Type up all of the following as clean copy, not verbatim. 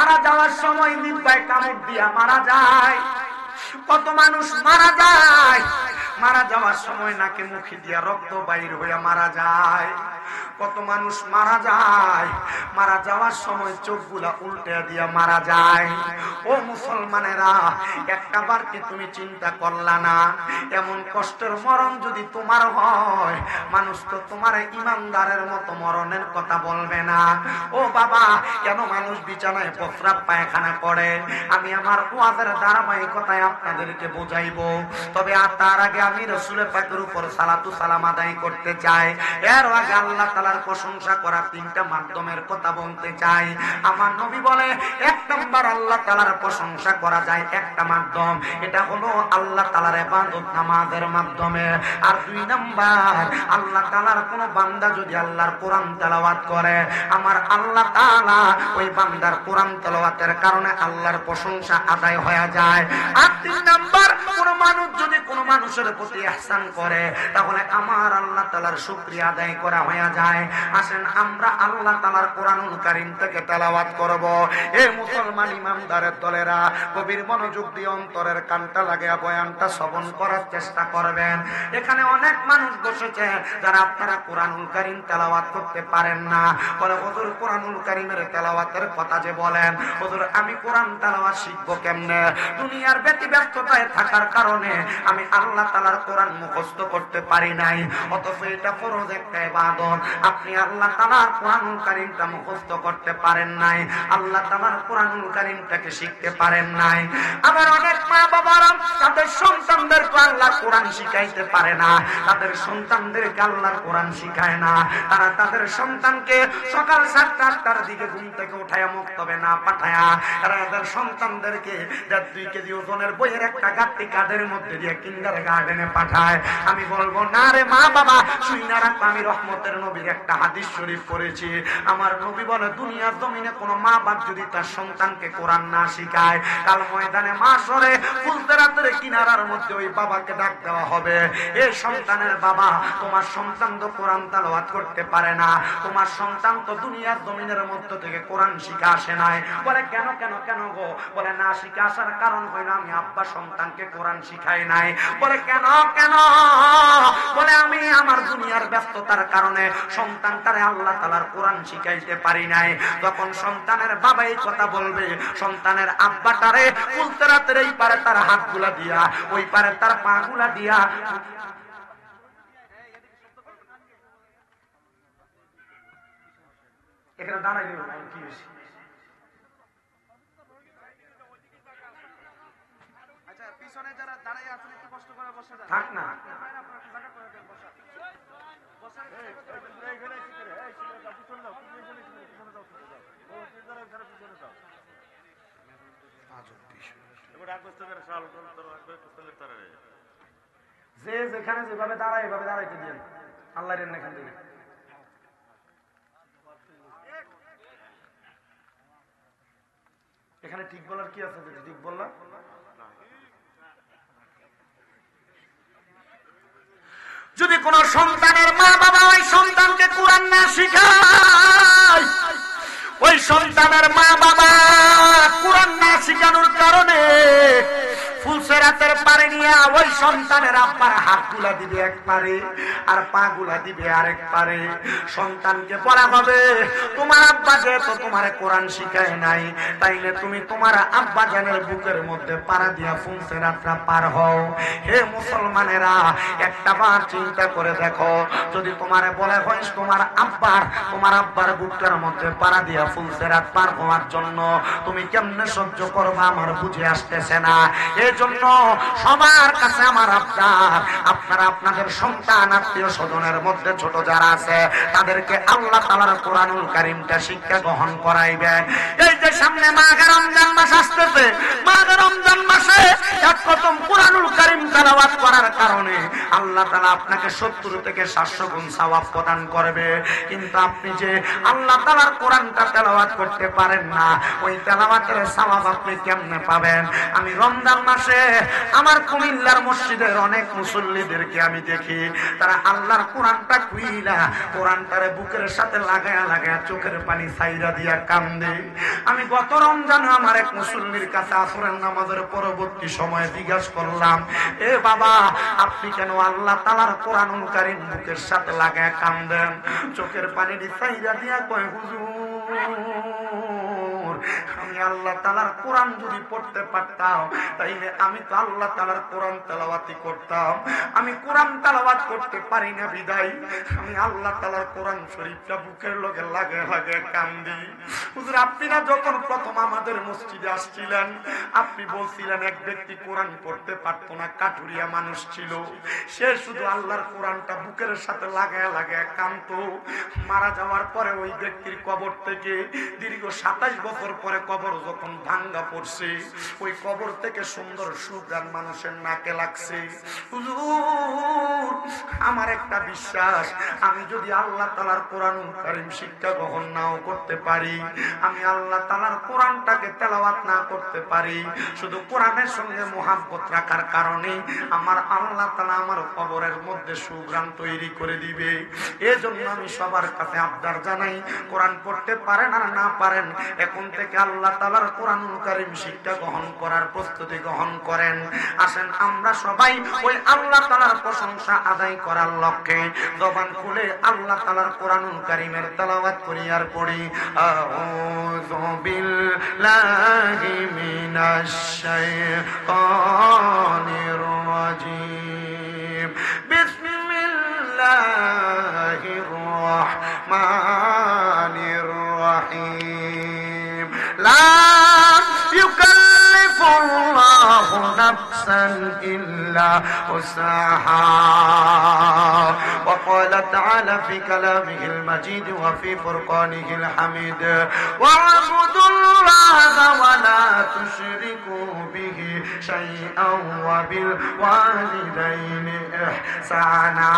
মারা যাওয়ার সময় নিব্বায় কামড় দিয়া মারা যায়। কত মানুষ মারা যায়, মারা যাওয়ার সময় নাকে মুখে দিয়া রক্ত বাইর হইয়া মারা যায়। কত মানুষ মারা যায়, মারা যাওয়ার সময় চোখগুলা উল্টে দিয়া মারা যায়। ও মুসলমানেরা, একটা বার কি তুমি চিন্তা করলা না, এমন কষ্টের মরণ যদি তোমার হয়, মানুষ তো তোমার ইমানদারের মতো মরণের কথা বলবে না। ও বাবা, কেন মানুষ বিছানায় প্রস্রাব পায়খানা করে, আমি আমার ওয়াজের ধারাবাহিকতায় আপনাদেরকে বুঝাইবো। তবে আর তার আগে আমি রাসূলের পাকের উপর সালাতু সালাম আদায় করতে চাই। এর আগে আল্লাহ তাআলার প্রশংসা করা তিনটা মাধ্যমের কথা বলতে চাই। আমার নবী বলে, এক নাম্বার আল্লাহ তাআলার প্রশংসা করা যায় একটা মাধ্যম, এটা হলো আল্লাহ তাআলার ইবাদত নামাজের মাধ্যমে। আর দুই নাম্বার, আল্লাহ তাআলার কোন বান্দা যদি আল্লাহর কোরআন তেলাওয়াত করে, আমার আল্লাহ তাআলা ওই বান্দার কোরআন তেলাওয়াতের কারণে আল্লাহর প্রশংসা আদায় হয়ে যায়। আর তিন নাম্বার, কোন মানুষ যদি কোন মানুষের প্রতি ইহসান করে, তাহলে আমার আল্লাহ তাআলার শুকরিয়া আদায় করা হয়ে যায়। আসেন আমরা আল্লাহ তাআলার কোরআনুল কারীম থেকে তেলাওয়াত করব। এই মুসলমান ইমানদারের দলেরা গভীর মনোযোগ দিয়ে অন্তরের কানটা লাগিয়ে বয়ানটা শ্রবণ করার চেষ্টা করবেন। এখানে অনেক মানুষ বসেছে যারা আপনারা কোরআনুল কারীম তেলাওয়াত করতে পারেন না। বলে, হুজুর কোরআনুল কারীমের তেলাওয়াতের কথা যে বলেন, হুজুর আমি কোরআন তেলাওয়াত শিখবো কেমনে? দুনিয়ার ব্যতিব্যস্ততায় থাকার কারণে আমি আল্লাহ তাআলার কোরআন মুখস্থ করতে পারি নাই। অথচ এটা ফরজ একটা ইবাদত। আপনি আল্লাহ তাআলার কোরআনুল কারীমটা মুখস্থ করতে পারেন নাই, আল্লাহ তাআলার কোরআনুল কারীমটাকে শিখতে পারেন নাই। আবার অনেক মা বাবারা তাদের সন্তানদেরকে আল্লাহর কোরআন শিখাইতে পারে না, তাদের সন্তানদেরকে আল্লাহর কোরআন শিখায় না। তারা তাদের সন্তানকে সকাল 7-8টার দিকে ঘুম থেকে উঠায়া মুক্তবে না পাঠায়া, তারা তাদের সন্তানদেরকে 2 কেজি ওজনের বইয়ের একটা গাঁটটি কাঁধের মধ্যে দিয়ে কিন্ডার গার্ডেনে পাঠায়। আমি বলবো না রে মা বাবা, শুইনা রাখো, আমি রহমতের নবীর একটা হাদিস শরীফ পড়েছি। আমার নবী বলে, দুনিয়ার জমিনে কোন মা বাপ যদি তার সন্তানকে কোরআন না শিখায়, কাল ময়দানে মাশরে ফুলসিরাতের কিনারার মধ্যে ওই বাবাকে ডাক দেওয়া হবে, এই সন্তানের বাবা, তোমার সন্তান তো কোরআন তেলাওয়াত করতে পারে না, তোমার সন্তান তো দুনিয়ার জমিনের মধ্য থেকে কোরআন শিখা আসে নাই। বলে, কেন কেন কেন গো? বলে, না শিখে আসার কারণ হইল আমি আব্বা সন্তানকে কোরআন শিখাই নাই। বলে, কেন কেন? বলে, আমি আমার দুনিয়ার ব্যস্ততার কারণে সন্তানটারে আল্লাহ তাআলার কোরআন শিখাইতে পারি নাই। যখন সন্তানের বাবা এই কথা বলবে, সন্তানের আব্বাটারে ফুলসিরাতের এই পারে তার হাতগুলা দিয়া, ওই পারে তার পাগুলা দিয়া, এখানে দাঁড়াই দেব কি বেশি। আচ্ছা, পিছনে যারা দাঁড়াই আছেন একটু কষ্ট করে বসে যান। থাক না, যে যেখানে যেভাবে দাঁড়ায় এভাবে দাঁড়াইতে দিন, আল্লাহর এখান থেকে। এখানে ঠিক বলার কি আছে? ঠিক বললাম। যদি কোন সন্তানের মা বাবা ওই সন্তানকে কোরআন না শিখায়, ওই সন্তানের মা বাবা কোরআন না শিখানোর কারণে ফুলসিরাতের পারে নিয়ে ওই সন্তানের আব্বার হাতগুলা দিবে এক পারে আর পা গুলা দিবে আরেক পারে। সন্তানকে বলা হবে, তোমার আব্বা যেহেতু তোমার কোরআন শিখায় নাই, তাইলে তুমি তোমার আব্বা জানের বুকের মধ্যে পাড়া দিয়া ফুলসিরাতটা পার হও। হে মুসলমানেরা, একটা বার চিন্তা করে দেখো, যদি তোমারে বলে হয় তোমার আব্বার বুকের মধ্যে পাড়া দিয়া ফুলসিরাত পার হওয়ার জন্য, তুমি কেমনে সহ্য করবা আমার বুঝে আসতেছে না। জন্য সবার কাছে আমার আবদার, আপনারা আপনাদের সন্তান আত্মীয় স্বজনের মধ্যে ছোট যারা আছে তাদেরকে আল্লাহ তাআলার কোরআনুল কারীমটা শিক্ষা গ্রহণ করাইবেন। এই যে সামনে মাহে রমজান মাস আসতেছে, মাহে রমজান মাসে এক প্রথম কোরআনুল কারীম তেলাওয়াত করার কারণে আল্লাহ তাআলা আপনাকে 70 থেকে 700 গুণ সওয়াব প্রদান করবে। কিন্তু আপনি যে আল্লাহ তাআলার কোরআনটা তেলাওয়াত করতে পারেন না, ওই তেলাওয়াতের সওয়াব আপনি কেমনে পাবেন? আমি রমজান মাসে আমার কুমিল্লার মসজিদের অনেক মুসল্লিদেরকে আমি দেখি, তারা আল্লাহর কোরআনটা খুইলা কোরআনটারে বুকের সাথে লাগায়া লাগায়া চোখের পানি ছাইরা দিয়া কান্দে। আমি গত রমজানে আমার এক মুসল্লির কাছে আসরের নামাজের পরবর্তী সময়ে জিজ্ঞাসা করলাম, এ বাবা, আপনি কেন আল্লাহ তাআলার কোরআনুল কারীম বুকের সাথে লাগায়া কান্দেন? চোখের পানি ছাইরা দিয়া কয়, হুজুর, আমি আল্লাহ তাআলার কোরআন যদি পড়তে পারতাম তাইলে আমি তো আল্লাহ তাআলার কোরআন তেলাওয়াতই করতাম। আমি কোরআন তেলাওয়াত করতে পারি না বিদায় আমি আল্লাহ তাআলার কোরআন শরীফটা বুকের লগে লাগে লাগে কান্দি। হুজুর, আপনারা যখন প্রথম আমাদের মসজিদে আসছিলেন, আপনি বলছিলেন এক ব্যক্তি কোরআন পড়তে পারতো না, কাঠুরিয়া মানুষ ছিল, সে শুধু আল্লাহর কোরআনটা বুকের সাথে লাগায় লাগায় কাঁদতো। মারা যাওয়ার পরে ওই ব্যক্তির কবর থেকে দীর্ঘ 27 বছর পরে কবর যখন ভাঙ্গা পড়ছে, ওই কবর থেকে সুন্দর সুগান মানুষের নাকে লাগছে। হুজুর, আমার একটা বিশ্বাস, আমি যদি আল্লাহ তাআলার কোরআনুল কারীম শিক্ষা গ্রহণ নাও করতে পারি, আমি আল্লাহ তাআলার কোরআনটাকে তেলাওয়াত না করতে পারি, শুধু কোরআনের সঙ্গে মোহাব্বত রাখার কারণে আমার আল্লাহ তাআলা আমার কবরের মধ্যে সুগ্রাণ তৈরি করে দিবে। এজন্য আমি সবার কাছে আবদার জানাই, কোরআন পড়তে পারেন আর না পারেন, এখন থেকে আল্লাহ তাআলার কোরআনুল কারীম শিক্ষা গ্রহণ করার প্রস্তুতি গ্রহণ করেন। আসেন আমরা সবাই ওই আল্লাহ তাআলার প্রশংসা আদায় করার লক্ষ্যে জবান খুলে আল্লাহ তাআলার কোরআনুল কারীমের তেলাওয়াত করি আর পড়ি, আউযু বিল্লাহি মিনাশ শাইতানির রাজীম, বিসমিল্লাহির রাহমানির রাহিম। লা ইউকাল্লিফুল্লাহু নাফসান ইল্লা উসাহা। وقال تعالى في كلامه المجيد وفي فرقانه الحميد، واعبدوا الله ولا تشركوا به شيئا وبالوالدين إحسانا.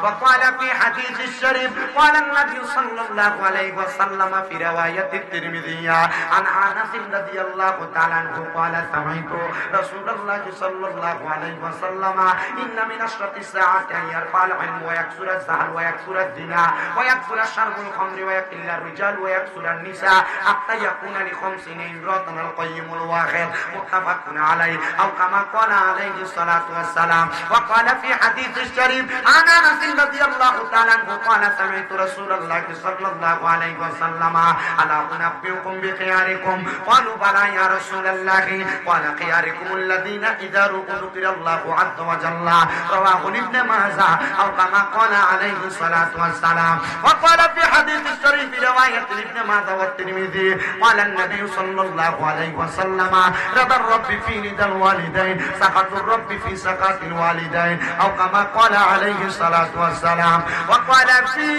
وقال في حديث الشريف، قال النبي صلى الله عليه وسلم في رواية الترمذي عن أنس رضي الله تعالى عنه قال سمعت رسول الله صلى الله عليه وسلم إن من أشرط الساعة أن يرفع العلم ويكثر السهل ويكثر الزنا ويكثر شرب الخمر ويقل الرجال ويكثر النساء حتى يكون ل50 امرأة القيم الواحد، متفق عليه، أو كما قال عليه الصلاة والسلام. وقال في حديث الشريف عن أنس رضي الله تعالى عنه قال سمعت رسول الله صلى الله عليه وسلم ألا أنبئكم بخياركم؟ قالوا بلى يا رسول الله. قال خياركم الذين إذا ذكر الله عز وجل. رواه ابن ماجه أو كما قال عليه الصلاة والسلام. وقال في حديث الشريف رواية ابن ماجه والترمذي قال النبي صلى الله عليه وسلم رضا الرب في رضا الوالدين، سخط الرب في سخط الوالدين، أو كما قال عليه الصلاة والسلام. وقال في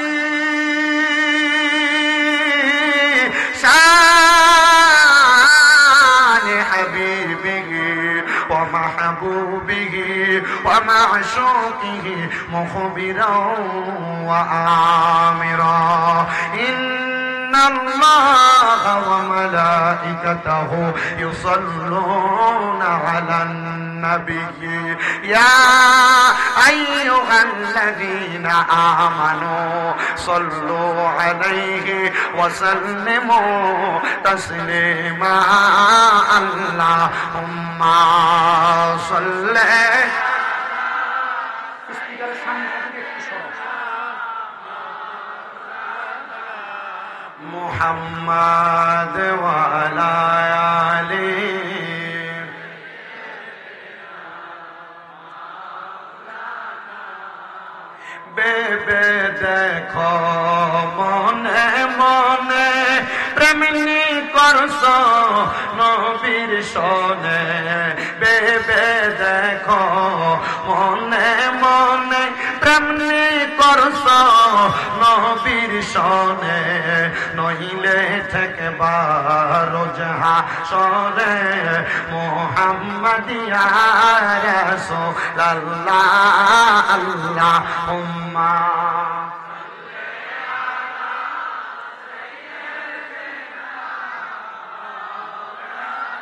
شان حبيبه ومحبوبه ومعشوقه مخبرا وآمرا، إن الله وملائكته يصلون على النبي يا أيها الذين آمنوا صلوا عليه وسلموا تسليما، اللهم صل محمد وعلى آله বেবে দেখো মনে মনে প্রেমনি করছ নবীর সনে, বেবে দেখো মনে মনে প্রেমনি করছ নবীর সনে, নহিলে থেকে বারো জাহা হাসরে মুহাম্মদ ইয়া রাসূলুল্লাহ আল্লাহুম্মা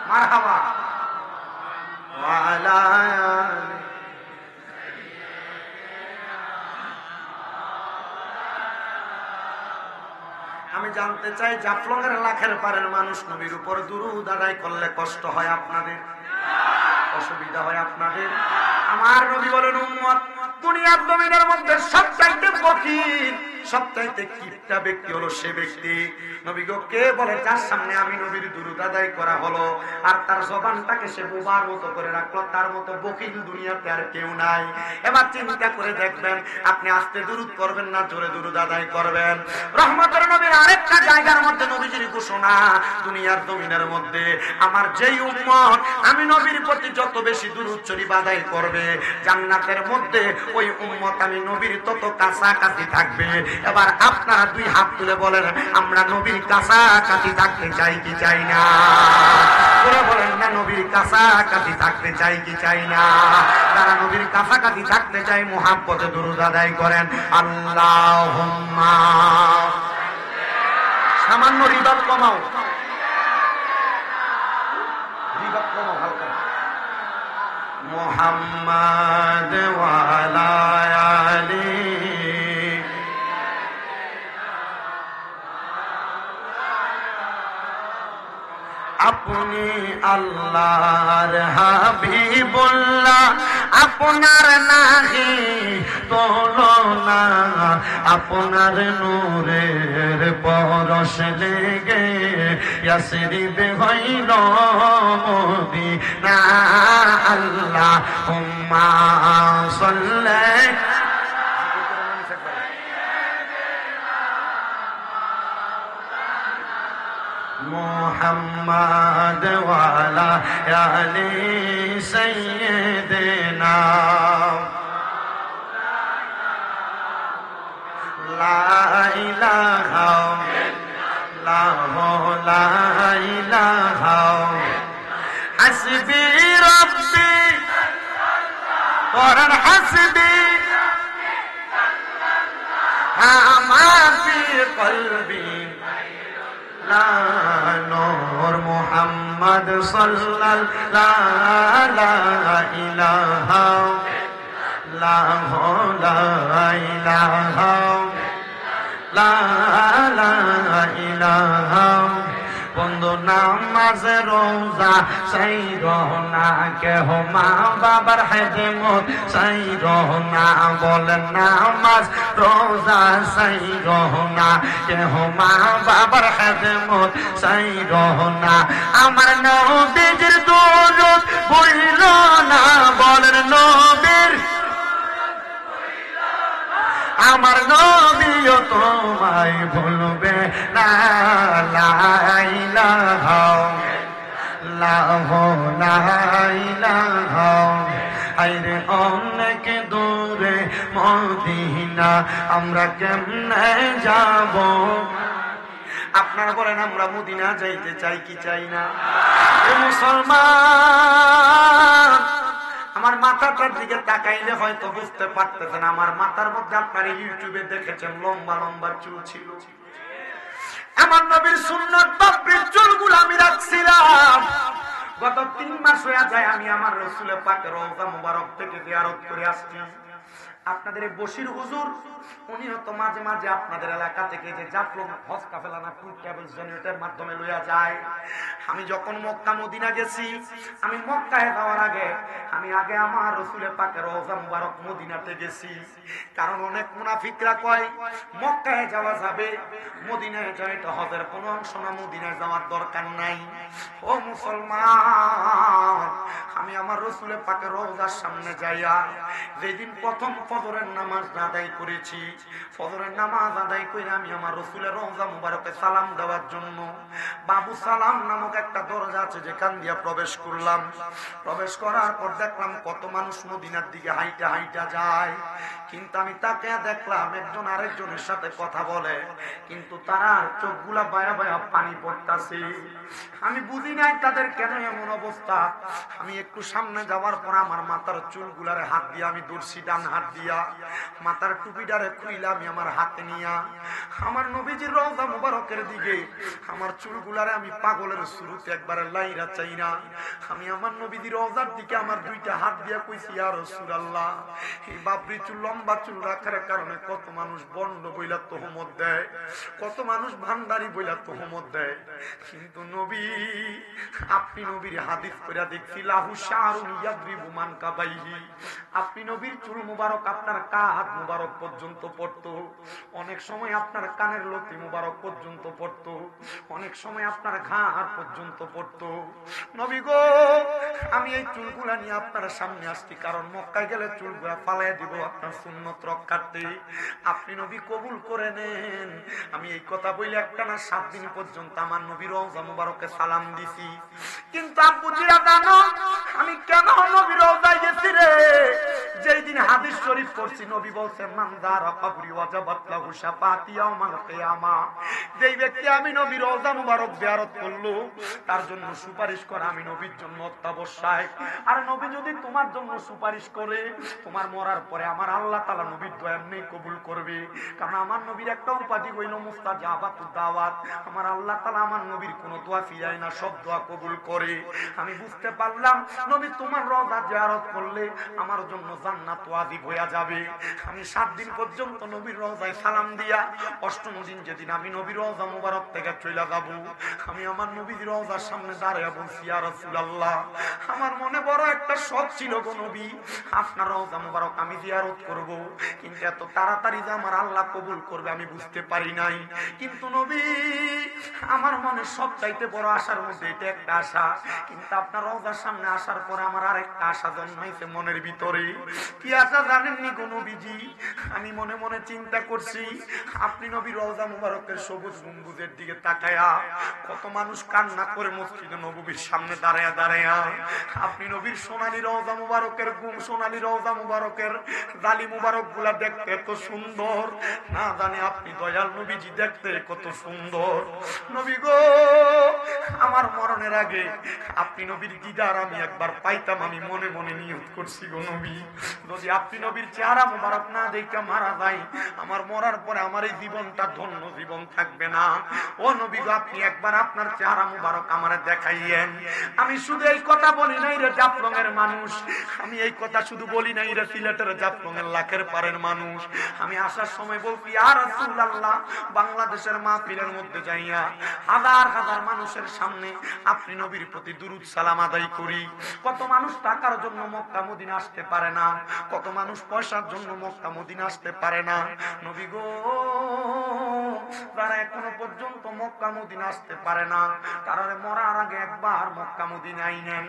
মারহাবা ওয়া আলা আলি। আমি জানতে চাই জাফলংয়ের লাখের পারের মানুষ নবীর উপর দুরূদ আদায় করলে কষ্ট হয় আপনাদের, অসুবিধা হয় আপনাদের? আমার নবী বলেন উম্মত দুনিয়ার জমিনের মধ্যে সবচাইতে ফকির, সবচাইতে কিপটা ব্যক্তি হলো সে ব্যক্তি নবী গো কে বলে যার সামনে আমি নবীর দুরূদ আদায় করা হলো আর তার জবানটাকে সে বোবার মতো করে রাখলো, তার মতো বকিল দুনিয়াতে আর কেউ নাই। এবার চিন্তা করে দেখবেন আপনি আস্তে দুরূদ করবেন না জোরে দুরূদ আদায় করবেন? রহমতের নবীর আরেকটা জায়গার মধ্যে নবীজির ঘোষণা, দুনিয়ার জমিনের মধ্যে আমার যেই উম্মত আমি নবীর প্রতি যত বেশি দুরূদ শরীফ আদায় করবে জান্নাতের মধ্যে ওই উম্মত আমি নবীর তত কাছাকাছি থাকবে। এবার আপনারা দুই হাত তুলে বলেন আমরা নবীর কাছাকাছি থাকতে চাই কি চাই না? বলেন না নবীর কাছাকাছি থাকতে চাই কি চাই না? যারা নবীর কাছাকাছি থাকতে চাই মুহাব্বতে দুরূদ আদায় করেন আল্লাহুম্মা। সামান্য রিবাত কমাও, রিবাত কমাও হালকা। মুহাম্মদ ওয়া আলা আলি আপনি আল্লাহর হাবিবুল্লাহ, আপনার নাহি তুলনা, আপনার নূরের পরশ লেগে ইয়াসরিব হইল মদিনা। আল্লাহুম্মা সাল্লি মুহাম্মদ ওয়া আলা আলি সাইয়্যিদিনা। লা ইলাহা ইল্লাল্লাহু লা ইলাহা হাসবি রাব্বি ওয়া হাসবি মা ফি কলবি নূর মুহাম্মদ সাল্লাল্লাহু লা ইলাহা ইল্লাল্লাহু লা ইলাহা লা ইলাহা। বন্ধু নামাজ রোজা সাই রহনা কেহ মা বাবার খেদমত সাই রহনা, বলেন নামাজ রোজা সাই রহনা কেহ মা বাবার খেদমত সাই রহনা। আমার নবীর দুরূদ বইল না, বলেন নবীর আমার নবীও তোমায় ভুলবে না। লা ইলাহা ইল্লাল্লাহু লা ইলাহা। আইরে অনেক দূরে মদিনা আমরা কেমনে যাব? আপনারা বলেন আমরা মদিনা যাইতে চাই কি চাই না? মুসলমান আমার মাথাটার দিকে তাকাইলে হয়তো বুঝতে পারতেছেন আমার মাথার মধ্যে আপনারা ইউটিউবে দেখেছেন লম্বা লম্বা চুল ছিল। আমার নবীর সুন্নাত বাবরির চুলগুলো আমি রাখছিলাম। গত 3 মাস হয়ে যায় আমি আমার রাসূলের পাকের রওজা মুবারক থেকে জিয়ারত করে আসছি। আপনাদের বশির হুজুর উনি হয়তো মাঝে মাঝে আপনাদের এলাকা থেকে যে জাফলং হজ কাফেলা না ট্যুর ট্রাভেল জেনারেটরের মাধ্যমে লইয়া যায়। আমি যখন মক্কা মদিনা গেছি, আমি মক্কায় যাওয়ার আগে আমি আমার রাসূলের পাকের রওজা মুবারক মদিনাতে গেছি। কারণ অনেক মুনাফিকরা কয় মক্কায় যাওয়া যাবে, মদিনায় যায় এটা হজের কোনো অংশ না, মদিনায় যাওয়ার দরকার নাই। ও মুসলমান, আমি আমার রাসূলের পাকের রওজার সামনে যাইয়া যেদিন প্রথম ফজরের নামাজ আদায় করেছি, ফজরের নামাজ আদায় করে আমি আমার রাসূলের রওজা মুবারকে সালাম দেওয়ার জন্য বাবু সালাম নামক একটা দরজা আছে যেখান দিয়ে প্রবেশ করলাম। প্রবেশ করার পর দেখলাম কত মানুষ মদিনার দিকে হাইটা হাইটা যায়, কিন্তু আমি তাকে দেখলাম একজন আরেকজনের সাথে কথা বলে, কিন্তু তারা চোখগুলা বায়া বায়া পানি পড়তাছে। আমি বুঝি নাই তাদের কেন এমন অবস্থা। আমি একটু সামনে যাওয়ার পর আমার মাথার চুলগুলারে হাত দিয়া আমি দর্শি, ডান হাত দিয়া মাথার টুপিটারে খুইলা আমি আমার হাতে নিয়া আমার নবীজির রওজা মুবারকের দিকে আমার চুলগুলারে আমি পাগলের শুরুতে একবারে লাইরা চাইনা আমি আমার নবীজির রওজার দিকে আমার দুইটা হাত দিয়া কইছি, ইয়া রাসূলুল্লাহ, এই বাবরি চুল লম্বা চুল রাখার কারণে কত মানুষ বন্ড বইলা তোহমত দেয়, কত মানুষ ভান্ডারি বইলা তোহমত দেয়, কিন্তু নবী আপনি নবীর হাদিস কইরা দেখছি লাহু শারুন ইয়াদরিবু মান কাবাইহি, আপনি নবীর চুল মুবারক আপনার কাঁধ মুবারক পর্যন্ত পড়তো, অনেক সময় আপনার কানের লতি মুবারক পর্যন্ত পড়তো, অনেক সময় আপনার ঘাড় পর্যন্ত পড়তো। নবী গো, আমি এই চুলগুলা নিয়ে আপনার সামনে আসছি কারণ মক্কায় গেলে চুলগুলা ফালাইয়া দিব আপনার সুন্নত রক্ষার্থে, আপনি নবী কবুল করে নেন। আমি এই কথা বলে একটা না 7 দিন পর্যন্ত আমার নবীর রওজা মুবারকে সালাম দিছি। কিন্তু আব্বু জিয়া জানো আমি কেন নবীর রওজায় গেছি রে? যেই দিন হাদিস শরীফ পড়ছি নবী বলছেন মান যারা কবরি ওয়াজাবাত লাহু শাফাআতি ইয়াউমাল কিয়ামা, যেই ব্যক্তি আমি নবীর রওজা মুবারক জিয়ারত করলো তার জন্য সুপারিশ করা আমি নবীর জন্য অত্যাবশ্যক। আর নবী যদি তোমার জন্য সুপারিশ করে তোমার মরার পরে আমার আল্লাহ তাআলা নবীর দোয়া এমনি কবুল করবে, কারণ আমার নবীর একটা উপাধি হইল মুস্তাজাবাতুদ দাওয়াত। আমার আল্লাহ তাআলা আমার নবীর কোনো দোয়া ফিরায় না, সব দোয়া কবুল করে। আমি বুঝতে পারলাম নবী তোমার রওজা জিয়ারত করলে আমার জন্য জান্নাত ওয়াজিব হয়ে যাবে। আমি 7 দিন পর্যন্ত নবীর রওজায় সালাম দিয়া 8ম দিন যেদিন আমি নবীর রওজা মুবারক থেকে চলে যাব, আমি আমার নবীর রওজার সামনে দাঁড়িয়ে বলছি, ইয়া রাসূলুল্লাহ, আমার মনে বড় একটা শখ ছিল গো নবী, আপনার রওজা মুবারক আমি জিয়ারত করব, কিন্তু এত তাড়াতাড়ি যে আমার আল্লাহ কবুল করবে আমি বুঝতে পারি নাই। কিন্তু নবী আমার মনে সবচাইতে বড় আশার মধ্যে এটা একটা আশা, কিন্তু আপনার রওজার সামনে আসার পরে আমার আরেকটা আশা জন্মাইছে মনের ভিতরে। কি আশা জানেননি গো নবীজি? আমি মনে মনে চিন্তা করছি আপনি নবীর রওজা মুবারকের সবুজ গম্বুজের দিকে তাকায়া কত মানুষ কান্না করে মসজিদে নববীর সামনে দাঁড়ায়া দাঁড়ায়া আপনি নবীর সোনালী রওজা মুবারকের সোনালী রওজা মুবারকের জালি মুবারক গুলা দেখতে এত সুন্দর, না জানে আপনি দয়াল নবীজি দেখতে কত সুন্দর। নবী গো, আমার মরণের আগে আপনি নবীর দিদার আমি একবার পাইতাম, আমি মনে মনে নিয়ত করছি গো নবী, যদি আপনি নবীর চেহারা মুবারক না দেখে মারা যায় আমার মরার পরে আমার এই জীবনটা ধন্য জীবন থাকবে না। ও নবী গো, আপনি একবার আপনার চেহারা মুবারক আমারে দেখাইয়েন। আমি শুধু এই কথা বলি নাই রে জাফলংয়ের মানুষ, আমি এই কথা শুধু বলি নাই রে সিলেটের জাফলংয়ের লাখের পারের মানুষ, আমি আসার সময় বলছি, ইয়া রাসূলুল্লাহ, বাংলাদেশের মাহফিলের মধ্যে যাইয়া হাজার হাজার মানুষের সামনে আপনি নবীর প্রতি দুরূদ সালাম আদায় করি। কত মানুষ টাকার জন্য মক্কা মদিনা আসতে পারে না, কত মানুষ পয়সার জন্য মক্কা মদিনা আসতে পারে না। নবী গো, যারা এখনো পর্যন্ত মক্কা মদিনা আসতে পারে না তারা মরার আগে একবার মক্কা মদিনা আইনেন।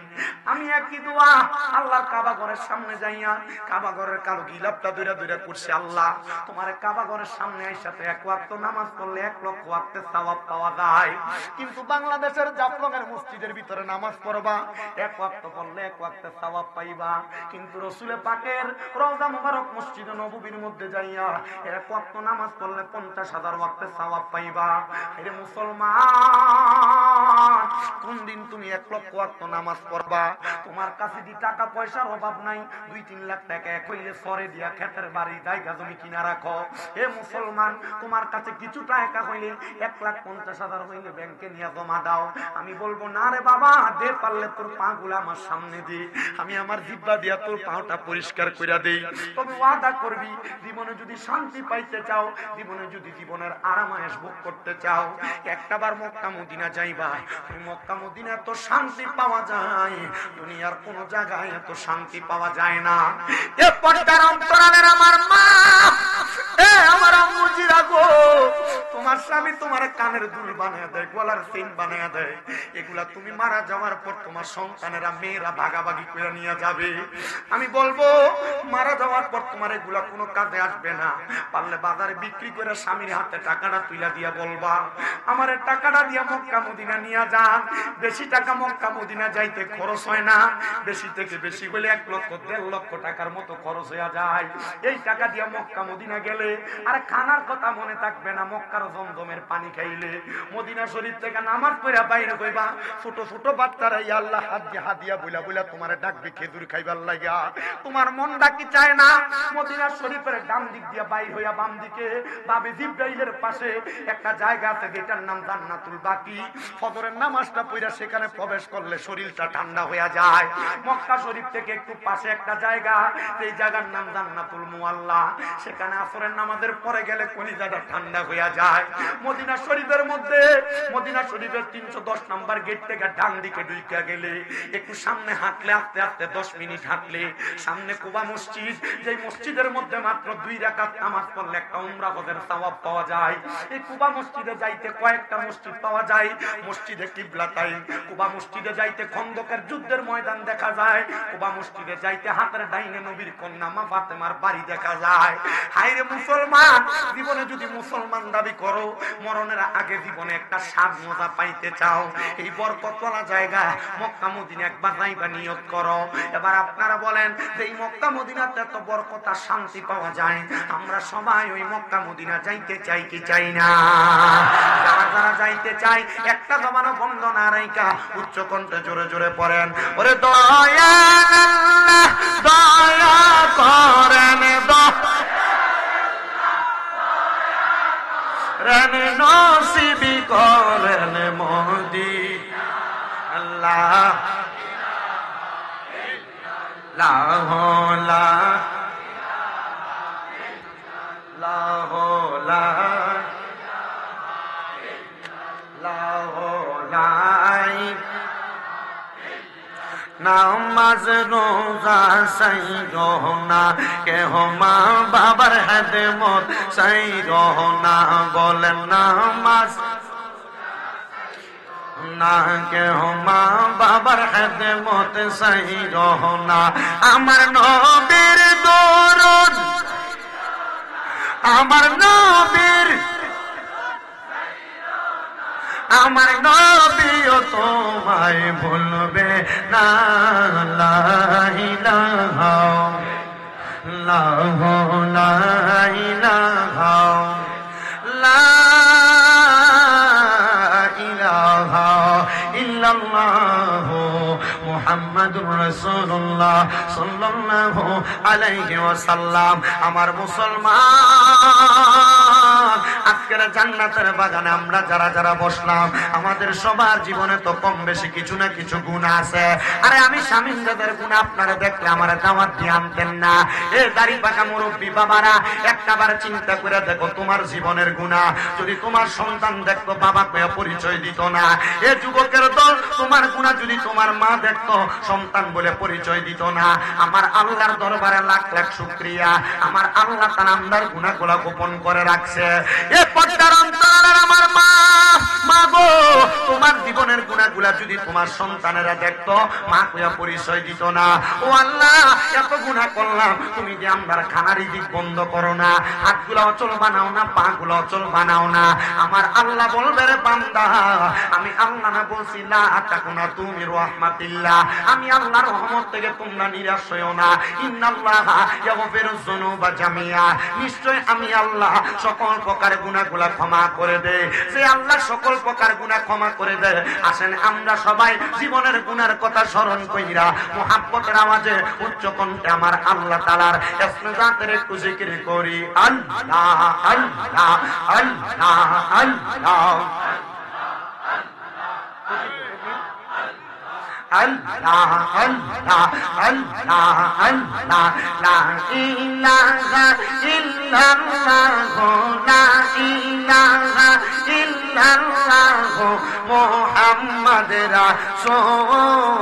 আমি একই দোয়া আল্লাহর কাবা ঘরের সামনে যাইয়া কাবা ঘরের কালো গিলাপটা দূরে দূরে করছি, আল্লাহ তোমার কাবা ঘরের সামনে আইসাতে 1 ওয়াক্ত নামাজ পড়লে 1 লক্ষ ওয়াক্তের সওয়াব পাওয়া যায়, কিন্তু বাংলাদেশের জাফলংয়ের মসজিদের ভিতরে নামাজ পড়বা 1 ওয়াক্ত পড়লে 1 ওয়াক্তের সওয়াব পাইবা, কিন্তু রাসূলের পাকের রওজা মুবারক মসজিদে নববীর মধ্যে যাইয়া 1 ওয়াক্ত নামাজ পড়লে 50,000 ওয়াক্তের সওয়াব পাইবা। এরে মুসলমান, কোন দিন তুমি 1 লক্ষ ওয়াক্ত নামাজ পড়বা? তোমার কাছে দি টাকা পয়সার অভাব নাই, 2-3 লাখ টাকা এক হইলে সরে দিয়া ক্ষেতের বাড়ি জায়গা জমি কিনা রাখো। এ মুসলমান, তোমার কাছে কিছু টাকা হইলে 1,50,000 হইলে ব্যাংকে নিয়ে জমা দাও। আমি বলবো না রে বাবা, দে পারলে তোর পা গুলা আমার সামনে দে, আমি আমার জিহ্বা দিয়া তোর পাটা পরিষ্কার কইরা দেই। তবে ওয়াদা করবি জীবনে যদি শান্তি পাইতে চাও, জীবনে যদি জীবনের আরাম আয়েশ ভোগ করতে চাও, একটাবার মক্কা মদিনা যাইবা, ওই মক্কা মদিনা এত শান্তি পাওয়া যায়, দুনিয়ার কোন জায়গায় এত শান্তি পাওয়া যায় না। এ পর্দার অন্তরালের আমার মা, এ আমার আম্মুজিরা গো, তোমার স্বামী তোমার কানের দুল বানিয়ে দেয়, গলার চেইন বানিয়ে দেয়, এগুলা তুমি মারা যাওয়ার পর তোমার সন্তানেরা মেয়েরা ভাগাভাগি করে নিয়ে যাবে। আমি বলবো মারা যাওয়ার পর তোমার এগুলা কোনো কাজে আসবে না। পারলে বাজারে বিক্রি করে স্বামীর হাতে টাকাটা তুইলা দিয়া বলবা আমার টাকাটা দিয়া মক্কা মদিনা নিয়ে যান। বেশি টাকা মক্কা মদিনা যাইতে খরচ হয় না, বেশি থেকে বেশি হলে 1 লক্ষ 1.5 লক্ষ টাকার মতো খরচ হয়ে যায়। এই টাকা দিয়া মক্কা মদিনা গেলে আর খানার কথা মনে থাকবে না, মক্কার জমজমের পানি খাইলে, মদিনা শরীফ থেকে নামাজ পড়া বাইরে কইবা, ছোট ছোট বাচ্চারা ইয়া আল্লাহ হাদিয়া বইলা বইলা তোমারে ডাকবে খেজুর খাইবার লাগা। তোমার মনটা কি চায় না মদিনা শরীফের ডান দিক দিয়া বাইর হইয়া বাম দিকে বাবে জিব্রাইলের পাশে একটা জায়গা আছে যেটার নাম জান্নাতুল বাকি, ফজরের নামাজটা পড়া সেখানে প্রবেশ করলে শরীরটা ঠান্ডা হয়ে যায়। মক্কা শরীফ থেকে একটু পাশে একটা জায়গা, এই জায়গার নাম জান্নাতুল মুআল্লা, সেখানে আসরের নামাজের পরে গেলে কলিজাটা ঠান্ডা হয়ে যায়। মদিনা শরীফের মধ্যে, মদিনা শরীফের 310 নম্বর গেট থেকে ডান দিকে ঢুইকা গেলে একটু সামনে হাঁটলে, আস্তে আস্তে 10 মিনিট হাঁটলে সামনে কুবা মসজিদ, যে মসজিদের মধ্যে মাত্র 2 রাকাত নামাজ পড়লে একটা উমরা হজের সওয়াব পাওয়া যায়। এই কুবা মসজিদে যাইতে কয়েকটা মসজিদ পাওয়া যায়, মসজিদে কিবলাতাইন, কুবা মসজিদে যাইতে খন্দকের যুদ্ধের ময়দান দেখা যায়, কুবা মসজিদে যাইতে হাতের ডাইনে নবীর কন্যা মা ফাতেমার বাড়ি দেখা যায়। হায়রে মুসলমান, জীবনে যদি মুসলমান দাবি করো, মরণের আগে জীবনে একটা স্বাদ মজা পাইতে চাও, এই বরকতওয়ালা জায়গা মক্কা মদিনা একবার যাইবা নিয়ত করো। এবার আপনারা বলেন যে এই মক্কা মদিনাতে এত বরকত আর শান্তি পাওয়া যায়, আমরা সবাই ওই মক্কা মদিনা যাইতে চাই কি চাই না? যারা যারা যাইতে চাই একটা জমানো বন্ধ না রাইকা উচ্চ কণ্ঠে জোরে জোরে পড়েন, ওরে দয়াল আল্লাহ দয়া করেন, দয়াল নসিবি করেন মদিনা, আল্লাহ লা লা নামাজ রোজা সাই রহনা, কেহ মা বাবার খেদমত সাই রহনা, বলেন নামাজ না কেহ মা বাবার খেদমত সাই রহনা। আমার নবীর দরুদ, আমার নবীর, আমার নবীও তোমায় ভুলবে না, লা ইলাহা ইল্লাল্লাহ, লা ইলাহা ইল্লাল্লাহ মুহাম্মাদুর রাসূলুল্লাহ সাল্লাল্লাহু আলাইহি ওয়াসাল্লাম। আমার মুসলমান, আজকের জান্নাতের বাগানে আমরা যারা যারা বসলাম, আমাদের সবার জীবনে তো কম বেশি কিছু না কিছু গুনাহ আছে। আরে আমি স্বামীদের গুনাহ আপনারা দেখলে আমার দাওয়াত দিয়ে আনতেন না? এ দাড়ি পাকা মুরব্বী বাবারা, একটাবার চিন্তা করে দেখো তোমার জীবনের গুনাহ যদি তোমার সন্তান দেখতো, বাবা কয়ে পরিচয় দিত না। এ যুবকের দল, তোমার গুনাহ যদি তোমার মা দেখতো, সন্তান বলে পরিচয় দিত না। আমার আল্লাহর দরবারে লাখ লাখ শুকরিয়া, আমার আল্লাহ তাআলা আমরার গুনাহগুলো গোপন করে রাখছে। এ পর্দার অন্তরালের আমার মা, মা গো, তোমার জীবনের গুনাহগুলো যদি তোমার সন্তানেরা দেখতো, মা কইয়া পরিচয় দিত না। ও আল্লাহ, এত গুনাহ করলাম, তুমি যে আমরার খানার রিজিক বন্ধ করো না, হাতগুলো অচল বানাও না, পা গুলো অচল বানাও না। আমার আল্লাহ বলবে রে বান্দা, আমি আল্লাহ না বলছি লা তাকুনা তুমি রাহমাতিল্লাহ, আমি আল্লাহর রহমত থেকে তোমরা নিরাশ হইও না। ইন্নাল্লাহা ইয়াগফিরুয যুনুবা জামিআ, নিশ্চয় আমি আল্লাহ সকল প্রকার গুনাহগুলো ক্ষমা করে দেয়। সে আল্লাহ সকল প্রকার গুনাহ ক্ষমা করে দেয়। আসেন আমরা সবাই জীবনের গুনার কথা স্মরণ কইরা মুহাব্বতের আওয়াজে উচ্চ কণ্ঠে আমার আল্লাহ তাআলার ইসমে জাতের একটু জিকির করি। আল্লাহ আল্লাহ আল্লাহ আল্লাহ আল্লাহ আল্লাহ আল্লাহ আল্লাহ লা ইলাহা ইল্লাল্লাহ লা ইলাহা ইল্লাল্লাহ মুহাম্মদ রাসূল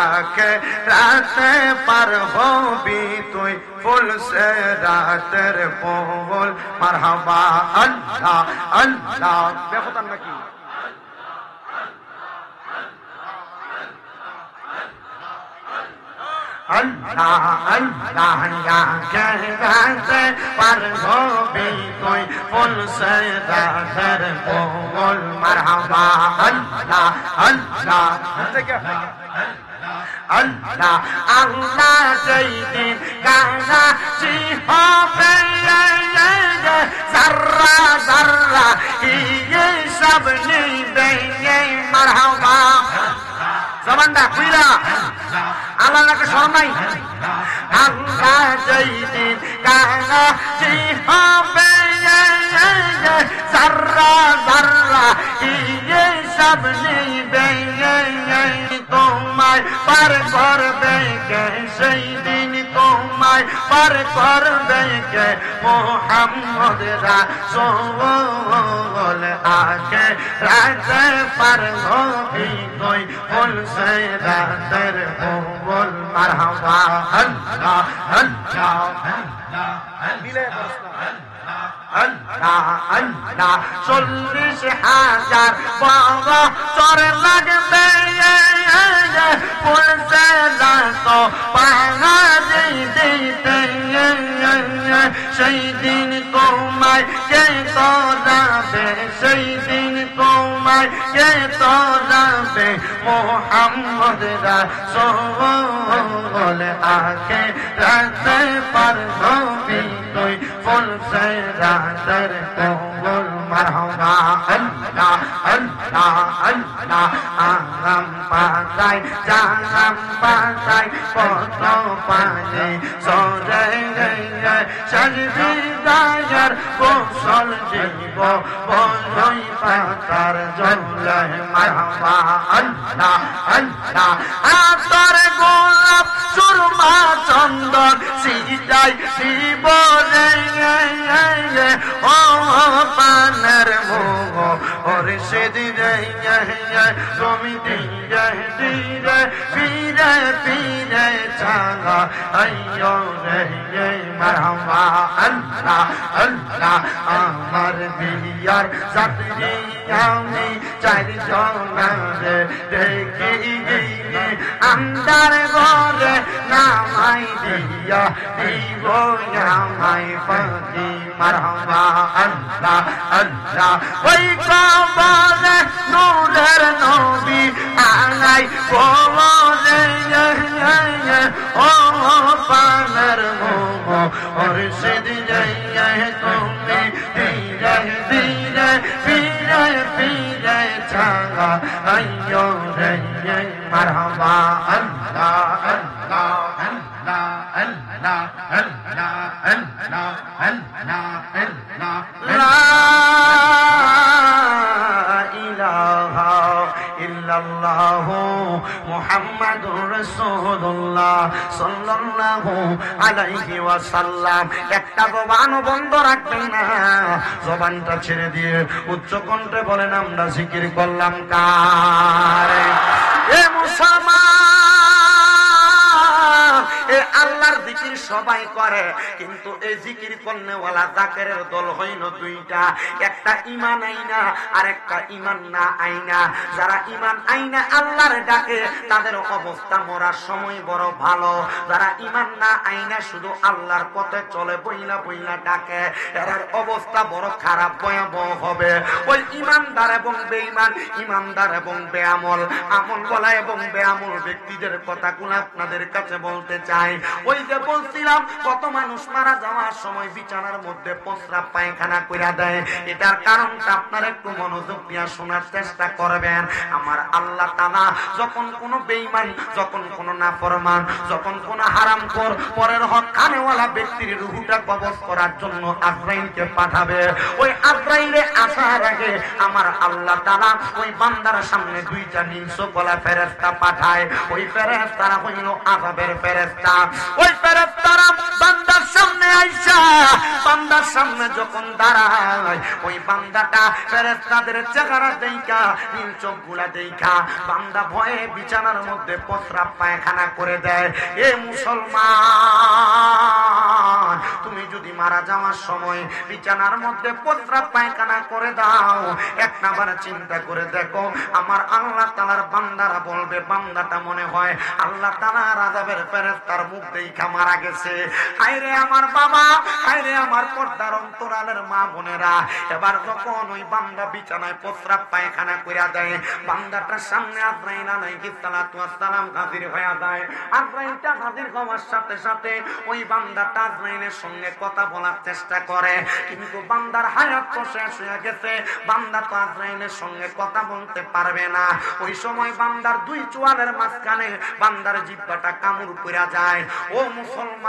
আখিরাতে পার হবি তুই ফুল সে রাতের ফুল মারহাবা আল্লাহ আল্লাহ বেখতান নাকি আল্লাহ আল্লাহ ইয়া আখিরাতে পার হবি তুই ফুল সে রাতের ফুল মারহাবা আল্লাহ আল্লাহ আল্লাহ আল্লাহ যেদিন গানাজি হবে জাররা জাররা ইয়ে সব নিবে মারহাবা জবানটা খুইলা আল্লাহকে শরম নাই আল্লাহ যেদিন গানাজি হবে জাররা জাররা ইয়ে সব নিবে তোমায় পার করবে কে সেই দিন তোমায় পার করবে কে মুহাম্মদ রাসূল আখিরাতে পার হবি তুই ফুল সে রাতের ফুল মারহাবা আল্লাহ আল্লাহ মিলে আল্লাহ আল্লাহ 40,000 বছর লাগবে বলছে না তো পাহাড়ি দিতে সেই দিন তোমায় কে তোরাবে সেই দিন তোমায় কে তোরাবে মুহাম্মদ রাসূল আখিরাতে পার হবি তুই ফুল সে রাতের ফুল মারহাবা আল্লাহ আল্লাহ আল্লাহ আরাম পাতাই জাহাম পাতাই কত পানি সরে সাজবি দায়ার গোসল জীব বড়ই পাতার জলে মারহাবা আল্লাহ আল্লাহ আতর গোলাপ সুরমা চন্দন সিজাই শিব রে ও পানের মোহ ওরে সেদিনে তুমি ধীরে ধীরে ফিরে ফিরে চালা আইয়ো রে মারহাবা আল্লাহ আল্লাহ আমার বিয়ার সাথী আমি চারজনারে দেখি আন্দার ঘরে নামাই দিয়া দিব আমায় পাতি মারহাবা আল্লাহ আল্লাহ ওই কবরে নূরের নবী আলাই বলে ও পানের মোহ ওর সেদিনে তুমি ধীরে ধীরে ফিরে ফিরে চালা আইয়ো রে মারহাবা আল্লাহ আল্লাহ আল্লাহ আল্লাহ আল্লাহ আল্লাহ আল্লাহ আল্লাহ লা ইলাহা ইল্লাল্লাহ মুহাম্মাদুর রাসূলুল্লাহ সাল্লাল্লাহু আলাইহি ওয়াসাল্লাম একটা জবানও বন্ধ রাখবেন না জবানটা ছেড়ে দিয়ে উচ্চ কণ্ঠে বলেন আমরা জিকির করলাম কার এ মুসলমান এ আল্লাহর জিকির সবাই করে কিন্তু এই জিকির করনেওয়ালা জাকেরের দল হইল দুইটা একটা ঈমান আইনা আর একটা ঈমান না আইনা যারা ঈমান আইনা আল্লাহর ডাকে তাদের অবস্থা মরার সময় বড় ভালো যারা ঈমান না আইনা শুধু আল্লাহর পথে চলে বইলা বইলা ডাকে এর অবস্থা বড় খারাপ ভয়াবহ হবে ওই ঈমানদার এবং বেঈমান ঈমানদার এবং বেআমল আমল বলা এবং বেআমল ব্যক্তিদের কথাগুলো আপনাদের কাছে বলতে চাই যায়। ওই যে বলছিলাম কত মানুষ মারা যাওয়ার সময় বিছানার মধ্যে প্রস্রাব পায়খানা কইরা দেয়, এটার কারণটা আপনারা একটু মনোযোগ দিয়ে শোনার চেষ্টা করবেন। আমার আল্লাহ তাআলা যখন কোনো বেঈমান, যখন কোনো নাফরমান, যখন কোনো হারামখোর পরের হক খানেওয়ালা ব্যক্তির রূহটা কবজ করার জন্য আজরাইলকে পাঠাবে, ওই আজরাইলে আসার আগে আমার আল্লাহ তাআলা ওই বান্দার সামনে দুইটা নীলস গলা ফেরেশতা পাঠায়। ওই ফেরেশতারা হইল আযাবের ফেরেশতা। ওই ফেরেশতারা বান্দার সামনে আইসা বান্দার সামনে যখন দাঁড়ায়, ওই বান্দাটা ফেরেশতাদের চেহারা দেইখা, নীল চোখগুলা দেইখা বান্দা ভয়ে বিছানার মধ্যে প্রস্রাব পায়খানা করে দেয়। এ মুসলমান, তুমি যদি মারা যাওয়ার সময় বিছানার মধ্যে প্রস্রাব পায়খানা করে দাও, এক নাম্বার চিন্তা করে দেখো, আমার আল্লাহ তাআলার বান্দারা বলবে, বান্দাটা মনে হয় আল্লাহ তাআলার আযাবের ফেরেশতার মুখ দেইখা মারা গেছে। হায়রে আমার বাবা, হায়রে আমার পর্দার অন্তরালের মা বোনেরা, এবার যখন ওই বান্দা বিছানায় প্রস্রাব পায়খানা কইরা দেয়, বান্দাটার সামনে আজরাইল আলাইহিস সালাতু ওয়াস সালাম হাজির হয়ে যায়। আজরাইলটা হাজির হওয়ার সাথে সাথে ওই বান্দাটা আজরাইলের সঙ্গে কথা বলার চেষ্টা করে, কিন্তু বান্দার হায়াত তো শেষ হয়ে গেছে, বান্দা তো আজরাইলের সঙ্গে কথা বলতে পারবে না। ওই সময় বান্দার দুই চোয়ালের মাঝখানে বান্দার জিহ্বাটা কামড় পড়া যায়। ও মুসলমান,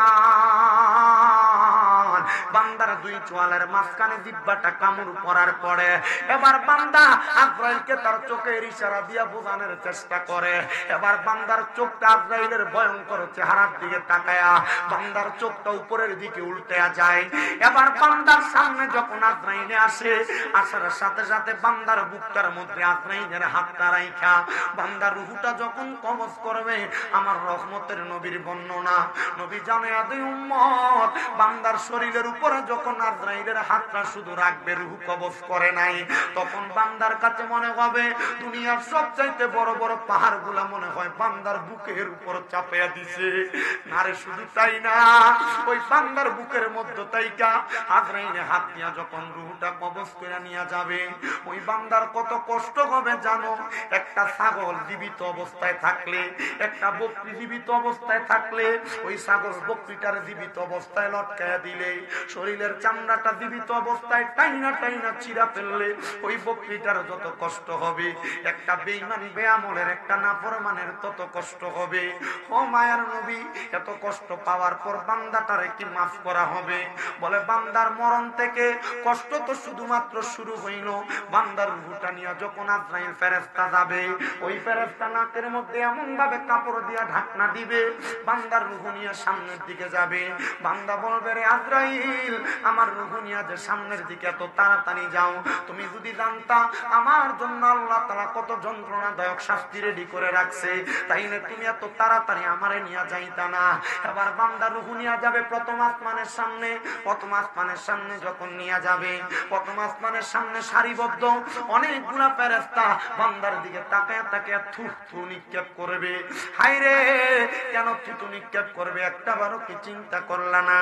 বান্দার দুই চোয়ালের মাঝখানে জিহ্বাটা কামড় পড়ার পরে এবার বান্দা আজরাইলকে তার চোখের ইশারা দিয়া বোঝানোর চেষ্টা করে। এবার বান্দার চোখটা আজরাইলের ভয়ঙ্কর চেহারার দিকে তাকায়া বান্দার চোখটা উপরের দিকে উল্টে যায়। এবার বান্দার সামনে যখন আজরাইলে আসে, আসার সাথে সাথে বান্দার বুকটার মধ্যে আজরাইলের হাতটা রাইখা বান্দার রূহটা যখন কবজ করবে, আমার রহমতের নবীর বর্ণনা, নবী জানায়া দেয় উম্মত, বান্দার শরীরের উপরে যখন আজরাইলের হাতটা শুধু রাখবে, রূহ কবজ করে নাই, তখন বান্দার কাছে মনে হবে দুনিয়ার সবচাইতে বড় বড় পাহাড়গুলা মনে হয় বান্দার বুকের উপর চাপিয়ে দিছে। নারে শুধু তাই না, ওই বান্দার বুকের মধ্যে তাইকা আজরাইলে হাত নিয়ে যখন রূহটা কবজ করে নিয়ে যাবে, ওই বান্দার কত কষ্ট হবে জানো? একটা ছাগল জীবিত অবস্থায় থাকলে, একটা বকরি জীবিত অবস্থায় থাকলে, ওই ছাগল বকরিটার জীবিত অবস্থায় লটকায়া দিলে, শরীরের চামড়াটা জীবিত অবস্থায় টাইনা টাইনা চিরা ফেললে ওই বকরিটার যত কষ্ট হবে, একটা বেঈমান বেআমলের, একটা নাফরমানের তত কষ্ট হবে। ও মায়ার নবী, এত কষ্ট পাওয়ার পর বান্দাটারে কি মাফ করা হবে? বলে বান্দার মরণ থেকে কষ্ট তো শুধুমাত্র শুরু হইল, বান্দার রূহটা নিয়ে যখন আজরাইল ফেরেশতা যাবে, ওই ফেরেশতা নাকের মধ্যে এমন ভাবে কাপড় দিয়া ঢাকনা দিবে, বান্দার রূহ নিয়ে সামনের দিকে যাবে। বান্দা বলবে, রে আজরাইল, আমার রূহ নিয়ে যে সামনের দিকে এত তাড়াতাড়ি যাও, তুমি যদি জানতা আমার জন্য আল্লাহ তাআলা কত যন্ত্রণাদায়ক শাস্তি রেডি করে রাখছে, তাইলে তুমি এত তাড়াতাড়ি আমারে নিয়ে যাইতা না। এবার বান্দা রূহ নিয়ে যাবে প্রথম আসমানের সামনে। প্রথম আসমানের সামনে যখন নিয়ে যাবে, প্রথম আসমানের সামনে সারিবদ্ধ অনেকগুলা ফেরেশতা বান্দার দিকে তাকায় তাকায় থু নিক্ষেপ করবে। হায়রে, কেন থু নিক্ষেপ করবে? একটাবারও কি চিন্তা করলা না?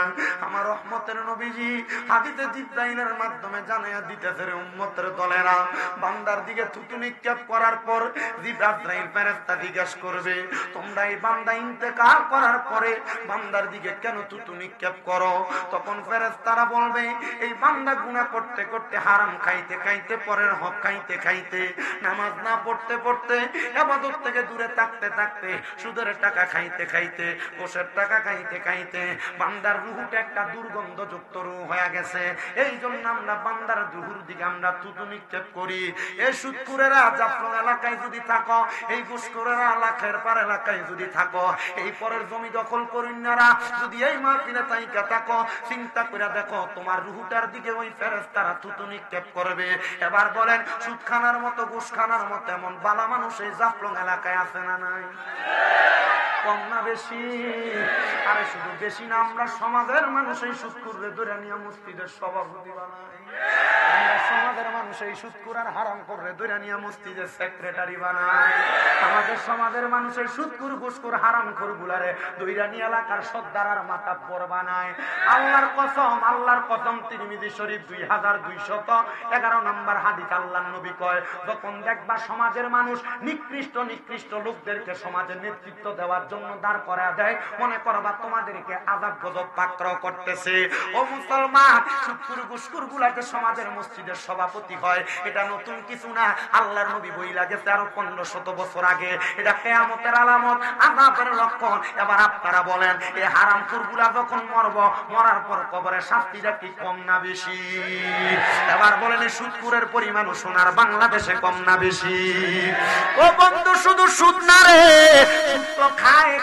আমার রহমতের নবীজি হাদিসে জিবরাইলের মাধ্যমে জানায়া দিতেছে, রে উম্মতের দলেরা, বান্দার দিকে থু নিক্ষেপ করার পর জিবরাইল ফেরেশতা জিজ্ঞেস করবে, তোমরা এই বান্দা ইন্তেকাল করার পরে বান্দার দিকে কেন থু নিক্ষেপ করো? তখন ফেরেশতারা বলবে, এই বান্দা গুনাহ করতে করতে, হারাম খাইতে খাইতে, পরের হক খাইতে খাইতে, নামাজ না পড়তে পড়তে, ইবাদত থেকে দূরে থাকতে থাকতে, সুদের টাকা খাইতে খাইতে, ঘুষের টাকা খাইতে খাইতে বান্দার রূহটা একটা দুর্গন্ধযুক্ত রূহ হয়ে গেছে। এই জন্য আমরা বান্দার রূহের দিকে আমরা থুতু নিক্ষেপ করি। এই সুদখোরেরা জাফলং এলাকায় যদি থাকো, এই ঘুষখোরেরা লাখের পার এলাকায় যদি থাকো, এই পরের জমি দখল করিনারা যদি এই মাহফিলে তাইকা থাকো, চিন্তা করে দেখো তোমার রূহটার দিকে ওই ফেরেশতারা থুতু নিক্ষেপ করবে। এবার বলেন, সুদখানার মতো, ঘুষখানার মতো এমন বালা মানুষ এই জাফলং এলাকায় আছে না নাই? কম না বেশি? আরে শুধু বেশি না, আমরা সমাজের মানুষ এই সুদখোররে ধরে নিয়ে মসজিদের সভাপতি বানাই। সমাজের মানুষ এই সুদখোর আর হারামখোর রে ধইরা নিয়া মসজিদের সেক্রেটারি বানায়। আমাদের সমাজের মানুষ এই সুদখোর ঘুষখোর হারামখোর গুলারে ধইরা নিয়া এলাকার সর্দার আর মাতাব্বর বানায়। আল্লাহর কসম তিরমিজি শরীফ 2211 নম্বর হাদিস আল্লাহর নবী কয়, যখন দেখবা সমাজের মানুষ নিকৃষ্ট লোকদেরকে সমাজের নেতৃত্ব দেওয়ার জন্য দাঁড় করা দেয়, মনে করবা তোমাদেরকে আযাব গজব পাকড়াও করতেছে। ও মুসলমান, সুদখোর ঘুষখোর গুলাকে সমাজের মসজিদের সভাপতি হয়, এটা নতুন কিছু না। আল্লাহর নবী বইলা গেছে আরো 1500 বছর আগে, এটা কিয়ামতের আলামত, আযাবের লক্ষণ। এবার আপনারা বলেন, এই হারামখোর গুলা যখন মরার পর কবরে শাস্তিটা কি কম না বেশি? এবার বলেন, এই সুদখোরের পরিমাণ সোনার বাংলাদেশে কম না বেশি? ও বন্ধু, শুধু সুদ না রে, সুদ তো খায়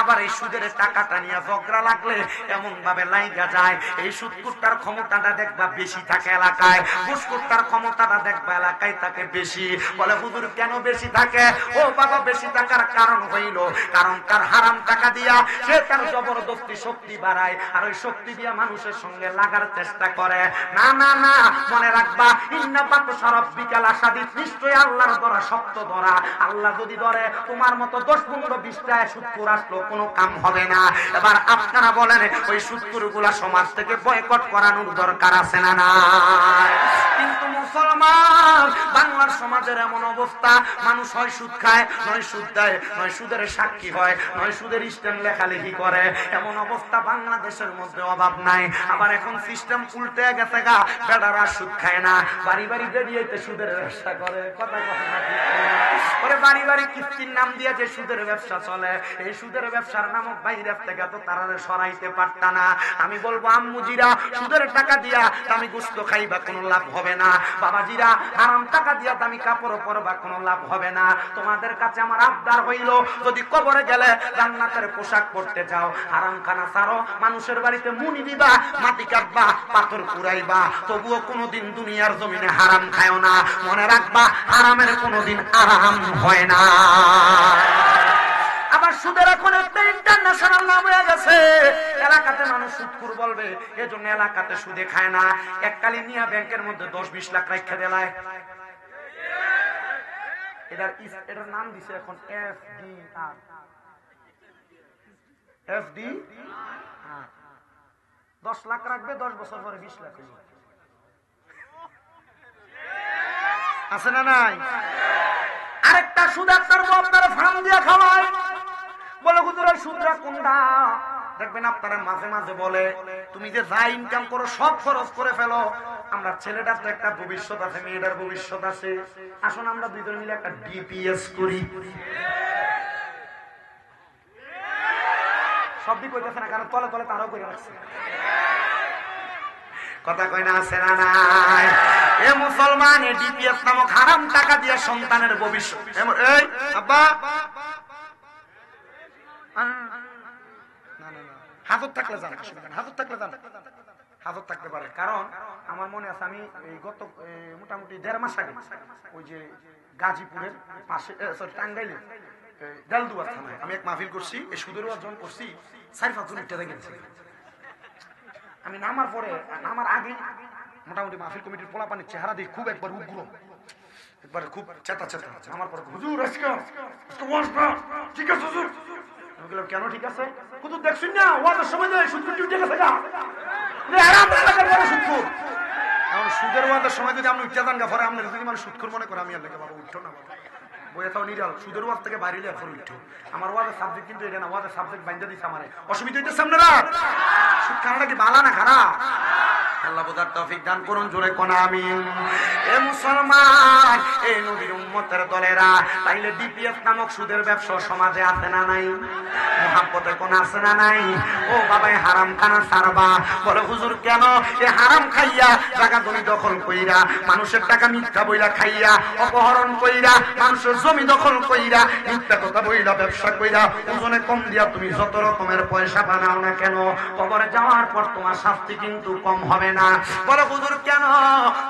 আবার এই সুদের টাকাটা নিয়ে ঝগড়া লাগলে এমন ভাবে লাইগা যায়। এই সুদখোরটার ক্ষমতাটা দেখবা বেশি থাকে এলাকায়, ঘুষখোরটার ক্ষমতাটা দেখবা এলাকায় থাকে বেশি। বলে হুজুর কেন বেশি থাকে? ও বাবা, বেশি থাকার কারণ হইল, কারণ তার হারাম টাকা দিয়া সে তার জবরদস্তি শক্তি বাড়ায়, আর ওই শক্তি দিয়া মানুষের সঙ্গে লাগার চেষ্টা করে। না না না, মনে রাখবা, ইন্না বাতশা রাব্বিকা লাশাদীদ, নিশ্চয়ই আল্লাহর ধরা শক্ত ধরা। আল্লাহ যদি ধরে, তোমার মতো 10-15-20টা সুদখোর আসলো কোনো কাম হবে না। এবার আপনারা বলেন, ওই সুদখোর গুলা সমাজ থেকে বয়কট করানোর দরকার আছে না না? কিন্তু মুসলমান, বাংলার সমাজের এমন অবস্থা, মানুষ হয় সুদ খায়, নয় সুদ দেয়, নয় সুদের সাক্ষী হয়, নয় সুদের স্ট্যাম্প লেখালেখি করে। এমন অবস্থা বাংলাদেশের মধ্যে অভাব নাই। আবার এখন সিস্টেম উল্টে গেছে গা, বেটারা সুদ খায় না, বাড়ি বাড়ি বেরিয়েতে সুদের ব্যবসা করে। কথা কথা ওরে, বাড়ি বাড়ি কিস্তির নাম দিয়ে যে সুদের ব্যবসা চলে, এই সুদের ব্যবসার নামক বাইরে থেকে তো তারা সরাইতে পারত না। আমি বলবো, আম্মুজিরা, সুদের টাকা দিয়া আমি গোশত খাইবা কোনো লাভ হবে না। বাবাজিরা, হারাম টাকা দিয়া দামি কাপড় পরবা কোনো লাভ হবে না। তোমাদের কাছে আমার আবদার হইল, যদি কবরে গেলে জান্নাতের পোশাক পরতে চাও, হারাম খানা ছাড়ো, মানুষের বাড়িতে মুনি দিবা, মাটি কাটবা, পাথর কুড়াইবা, তবুও কোনোদিন দুনিয়ার জমিনে হারাম খায়ও না। মনে রাখবা, হারামের কোনোদিন আরাম হয় না। আবার সুদের এখন একটা ইন্টারন্যাশনাল নাম হয়ে গেছে, এলাকাতে মানুষ সুদখোর বলবে, এজন্য এলাকাতে সুদে খায় না। এককালে নিয়া ব্যাংকের মধ্যে 10-20 লাখ রাখা দেলায়। এটার নাম দিছে এখন এফডিআর। 10 লাখ রাখবে, 10 বছর পরে 20 লাখ হইল। আছে না নাই? আরেকটা সুদ আপনারা ফার্ম দিয়া খাওয়ায়, বলে হুজুর সুদরা কোনটা? দেখবেন আপনারা মাঝে মাঝে বলে, তুমি যে যা ইনকাম করো সব খরচ করে ফেলো, আমরা ছেলেটার তো একটা ভবিষ্যৎ আছে, মেয়েটার ভবিষ্যৎ আছে, আসুন আমরা দুইজন মিলে একটা ডিপিএস করি। সবই কইতেছে না, কারণ তলে তলে তারাও করে রাখছে। কথা কয় না, আছে না নাই? এ মুসলমান, এ ডিপিএস নামক হারাম টাকা দিয়ে সন্তানের ভবিষ্যৎ। এই আব্বা, হাজত থাকলে যান, হাজত থাকতে পারে। কারণ আমার মনে আছে, আমি এই গত মোটামুটি 1.5 মাস আগে ওই যে গাজীপুরের পাশে, সরি টাঙ্গাইলের দেলদুয়ার থানায় আমি এক মাহফিল করছি, এই সুদের অর্জন করছি, 4-5 জন উঠে গেছে। আমি নামার পরে, নামার আগে মোটামুটি মাহফিল কমিটির পোলাপানির চেহারা দিয়ে খুব একবার উগ্র, একবার খুব চেতা আমার পরে, হুজুর আজকে ঠিক আছে হুজুর। আমি বললাম, কেন ঠিক আছে? হুজুর দেখছেন না, ওয়াজের সময় সুদখোর উঠে গেছে গা, সুদখোর। এখন সুদের ওয়াজের সময় যদি আপনি উঠে যান গা, পরে আপনার যদি মানে সুদখোর মনে করে, আমি আর লেগে বাবা উঠো না, বইটাও নিরাল, সুদের ওয়াজ থেকে বাইরে পরে উঠো। আমার ওয়াজের সাবজেক্ট কিন্তু এটা না, ওয়াজের সাবজেক্ট বাইন্দা দিচ্ছে আমার। অসুবিধা হইতেছে আপনারা? সুদ খানাটা কি বালা না খারাপ? আল্লাহ বোঝার তৌফিক দান করুন, জোরে কোন আমিন। এ মুসলমান, এই নবীর উম্মতের দলেরা, তাইলে ডিপিএস নামক সুদের ব্যবসা সমাজে আছে না নাই? মুহাব্বতে কোন আছে না নাই? ও বাবা, হারাম খানা ছাড়বা। বলে হুজুর কেন? এ হারাম খাইয়া, টাকা জমি দখল কইরা, মানুষের টাকা মিথ্যা বইলা খাইয়া, অপহরণ কইরা, মানুষের জমি দখল কইরা, মিথ্যা কথা বইলা, ব্যবসা কইরা, ওজনে কম দিয়া তুমি যত রকমের পয়সা বানাও না কেন, কবরে যাওয়ার পর তোমার শাস্তি কিন্তু কম হবে না। বলে হুজুর কেন?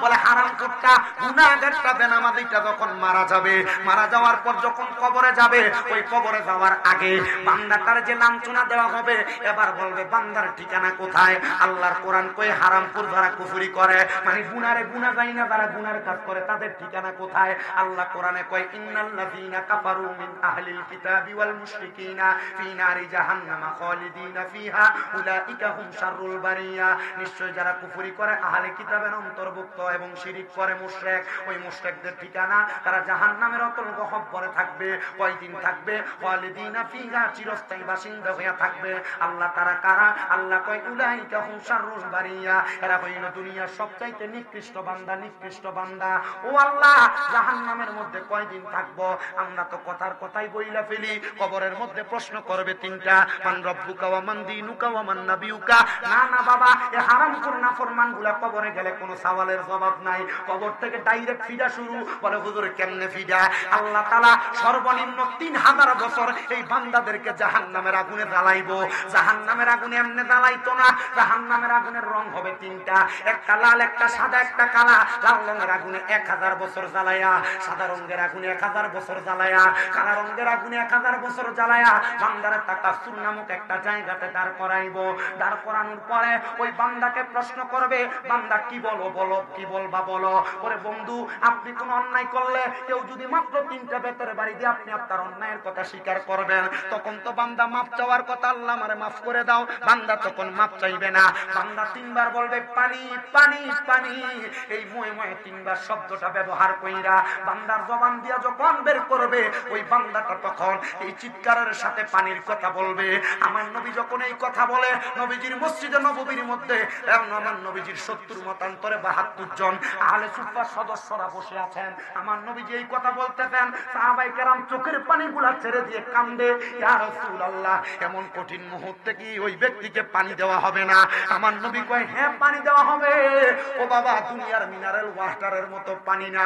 বলে হারামখোরটা গুনাহগারটা বেনামাজিটা যখন মারা যাবে, মারা যাওয়ার পর যখন কবরে যাবে, ওই কবরে যাওয়ার আগে বান্দাটার যে লাঞ্ছনা দেওয়া হবে, এবার বলবে বান্দার ঠিকানা কোথায়? আল্লাহর কোরআন কই হারামখোর যারা কুফরি করে, মানে গুনারে গুনাহ যায় না, যারা গুনার কাজ করে তাদের ঠিকানা কোথায়? আল্লাহ কোরআনে কয় ইন্নাল্লাযীনা কাফারু মিন আহলিল কিতাবি ওয়াল মুশরিকিনা ফি নারি জাহান্নামা খালিদিনা ফিহা উলাইকা হুম শাররুল বারিয়া। নিশ্চয় যারা কুফরি করে আহলে কিতাবের অন্তর্ভুক্ত এবং শিরিক করে মুশরিক, ওই মুশরিকদের ঠিকানা তারা জাহান্নামের অতল গহ্বরে থাকবে। কয়দিন থাকবে? খালিদিনা ফিহা, চিরস্থায়ী বাসিন্দা হয়ে থাকবে। আল্লাহ তারা কারা? আল্লাহ কয় উলাইকা হুম শাররুল বারিয়া, এরা হইল দুনিয়ার সবচাইতে নিকৃষ্ট বান্দা, নিকৃষ্ট বান্দা। ও আল্লাহ, জাহান্নামের মধ্যে কয়দিন থাকবো? আমরা তো কথার কথাই বইলা ফেলি। কবরের মধ্যে প্রশ্ন করবে তিনটা, মান রব্বুকা ওয়া মান দীনুকা ওয়া মান নাবিয়ুকা। না না বাবা, এই হারামখোর নাফরমানগুলা কবরে গেলে কোনো সওয়ালের জবাব নাই, কবর থেকে ডাইরেক্ট ফিডা শুরু। বলে হুজুর কেমনে ফিডা? আল্লাহ তাআলা সর্বনিম্ন 3000 বছর এই বান্দাদেরকে জাহান্নামের আগুনে জ্বালাইবো। জাহান্নামের আগুনে এমনি জ্বালাইতো না, জাহান্নামের আগুনের রং হবে তিনটা, একটা লাল, একটা সাদা, একটা কালা। লাল রঙের আগুনে 1000 বছর জ্বালায়া, সাদা রঙের আগুনে 1000 বছর জ্বালায়া, কালা রঙের আগুনে 1000 বছর জ্বালায়া বান্দার তাকাসুর নামক একটা জায়গাতে দাঁড় করাইবো। দাঁড় করানোর পরে ওই বান্দাকে প্রশ্ন করবে, বান্দা কি বলো, বলো কি বলবা বলো। ওরে বন্ধু, আপনি কোন অন্যায় করলে কেউ যদি মাত্র 3টা বেতের বাড়ি দিয়ে আপনি আপনার অন্যায়ের কথা স্বীকার করবেন, তখন তো বান্দা মাফ চাওয়ার কথা, আল্লাহ আমারে মাফ করে দাও। বান্দা তখন মাফ চাইবে না, বান্দা 3বার বলবে পানি পানি পানি। এই ময় ময় 3বার শব্দটা ব্যবহার কইরা বান্দার জবান দিয়া যখন বের করবে, ওই বান্দাটা তখন এই চিৎকারের সাথে পানির কথা বলবে। আমার নবী যখন এই কথা বলে, নবীজির মসজিদে নববীর মধ্যে আমার নবীজির 70 মতান্তরে 72 জন আহলে সুফফার সদস্যরা বসে আছেন। আমার নবীজি এই কথা বলতেছেন, সাহাবায়ে কেরাম চোখের পানিগুলা ছেড়ে দিয়ে কান্দে, ইয়া রাসূলুল্লাহ, এমন কঠিন মুহূর্তে কি ওই ব্যক্তিকে পানি দেওয়া হবে না? আমার নবী কয়, হ্যাঁ পানি দেওয়া হবে। ও বাবা, দুনিয়ার মিনারেল ওয়াটারের মতো পানি না,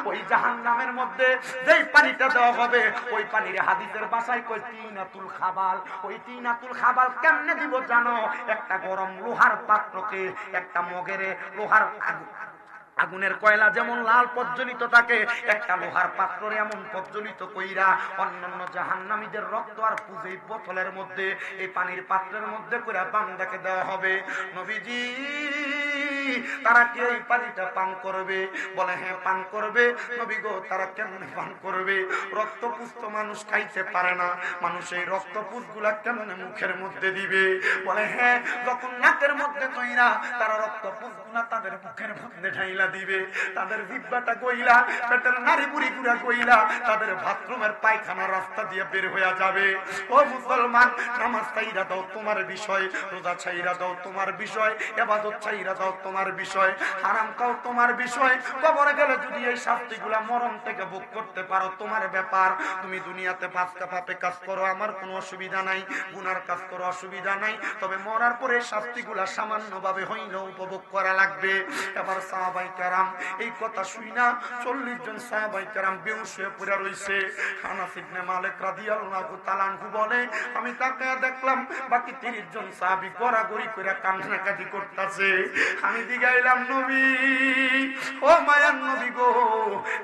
ওই জাহান্নামের মধ্যে যেই পানিটা দেওয়া হবে, ওই পানির হাদিসের ভাষায় কয় তিনাতুল খাবাল। ওই তিনাতুল খাবাল কেমনে দিব জানো? একটা গরম লোহার পাত্রকে, একটা মগেরে লোহার আগুনের কয়লা যেমন লাল প্রজ্বলিত থাকে, একটা লোহার পাত্রে এমন প্রজ্বলিত কইরা অন্যান্য জাহান্নামীদের রক্ত আর পুজে বোতলের মধ্যে, এই পানির পাত্রের মধ্যে কইরা বান্দাকে দেওয়া হবে। নবীজি, তারা কি এই পানিটা পান করবে? বলে হ্যাঁ পান করবে। নবী গো, তারা কেমনে পান করবে? রক্তপুষ তো মানুষ খাইতে পারে না, মানুষ এই রক্তপুষ গুলা কেমনে মুখের মধ্যে দিবে? বলে হ্যাঁ, যখন নাকের মধ্যে তৈরা তারা রক্তপুষ গুলা তাদের মুখের মধ্যে ঢাইলা দিবে, তাদের জিহ্বাটা গইলা, পেটের নাড়ি বুড়ি গুলা গইলা তাদের বাথরুমের পায়খানা রাস্তা দিয়ে বের হয়ে যাবে। ও মুসলমান, নামাজ ছাইরা দাও তোমার বিষয়, রোজা ছাইরা দাও তোমার বিষয়, ইবাদত ছাইরা দাও তোমার বিষয়, হারাম খাও তোমার বিষয়। কবরে গেলে যদি এই শাস্তিগুলা মরণ থেকে ভোগ করতে পারো তোমার ব্যাপার। তুমি দুনিয়াতে পাঁচটা পাপে কাজ করো, আমার কোনো অসুবিধা নাই, গুনার কাজ করো অসুবিধা নাই, তবে মরার পরে শাস্তিগুলা সামান্যভাবে হইলেও উপভোগ করা লাগবে। এবার সাহাবায়ে কেরাম এই কথা শুই না 40 জন সাহাবায়ে কেরাম বেহুশ হয়ে পড়ে রইছে। আনাস ইবনে মালিক রাদিয়াল্লাহু তাআলা আনহু বলে, আমি তাকায়া দেখলাম বাকি 30 জন সাহাবী গড়াগড়ি করে কান্নাকাটি করতেছে। আমি জিগাইলাম, নবী, ও মায়ার নবী গো,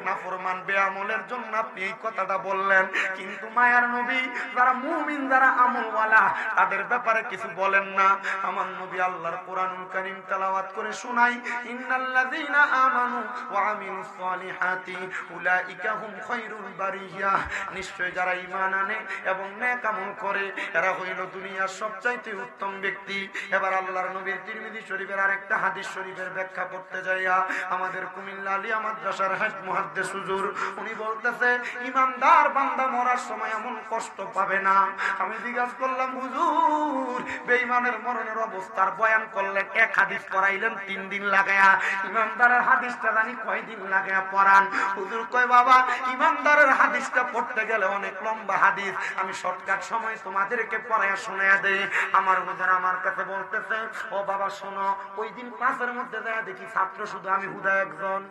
নাফরমান বেআমলের জন্য আপনি এই কথাটা বললেন, কিন্তু মায়ার নবী যারা মুমিন, যারা আমলওয়ালা, তাদের ব্যাপারে কিছু বলেন না। আমার নবী আল্লাহর কোরআনুল কারীম তেলাওয়াত করে শোনাই, ইন্নাল্লাযীনা আমানু ওয়া আমিলুস সালিহাতি উলাইকা হুম খায়রুল বারিয়া। নিশ্চয় যারা ঈমান আনে এবং নেক আমল করে, এরা হইল দুনিয়ার সবচাইতে উত্তম ব্যক্তি। এবার আল্লাহর নবীর তিরমিজি শরীফের আরেকটা হাদিস শরীফের ব্যাখ্যা করতে যাইয়া আমাদের কুমিল্লা আলিয়া মাদ্রাসার হেড মুহাদ্দিস হুজুর উনি বলতেছে, ইমানদার বান্দা মরার সময় এমন কষ্ট পাবে না। আমি জিজ্ঞাসা করলাম, হুজুর, বেঈমানের মরণের অবস্থার বয়ান করলেন, এক হাদিস পড়াইলেন 3 দিন লাগায়া, ইমানদারের হাদিসটা জানি কয়দিন লাগায়া পড়ান? হুজুর কয়, বাবা, ইমানদারের হাদিসটা পড়তে গেলে অনেক লম্বা হাদিস, আমি শর্টকাট সময় তোমাদেরকে পড়ায়া শোনায়া দেই। আমার হুজুর আমার কাছে বলতেছে, ও বাবা শোনো, ওই দিন ক্লাসের মধ্যে যায় দেখি ছাত্র শুধু আমি হুদা একজন।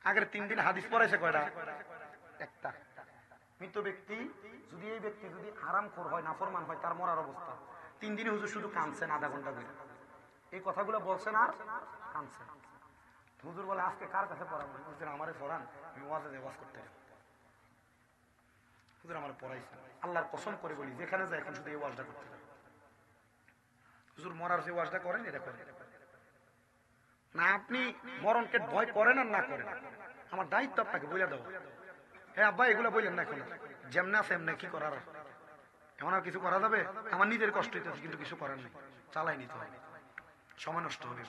আগের 3 দিন হাদিস পড়াইছে কয়টা? একটা। মৃত ব্যক্তি যদি এই ব্যক্তি যদি হারামখোর হয়, নাফরমান হয়, তার মরার অবস্থা 3 দিনে হুজুর শুধু কাঁদছেন আধা ঘন্টা ধরে। এই কথাগুলো বলছেন আর কাঁদছেন। হুজুর বলে আজকে কার কাছে পড়াবেন? হুজুর আমারে পড়ান, আমি ওয়াজে ওয়াজ করতে যাই। হুজুর আমার পড়াইছেন, আল্লাহর কসম করে বলি যেখানে যায় এখন শুধু এই ওয়াজটা করতে যাই। হুজুর মরার যে ওয়াজটা করেন এটা করেন না, আপনি মরণকে ভয় করেন আর না করেন, আমার দায়িত্ব আপনাকে বলে দেবো। হ্যাঁ আব্বা এগুলো বললেন না, এখন যেমন আছে এমনি কি করার, এমন আর কিছু করা যাবে? আমার নিজের কষ্ট হইতেছে কিন্তু কিছু করার নেই, চালাই নিতে হবে, সময় নষ্ট হবে।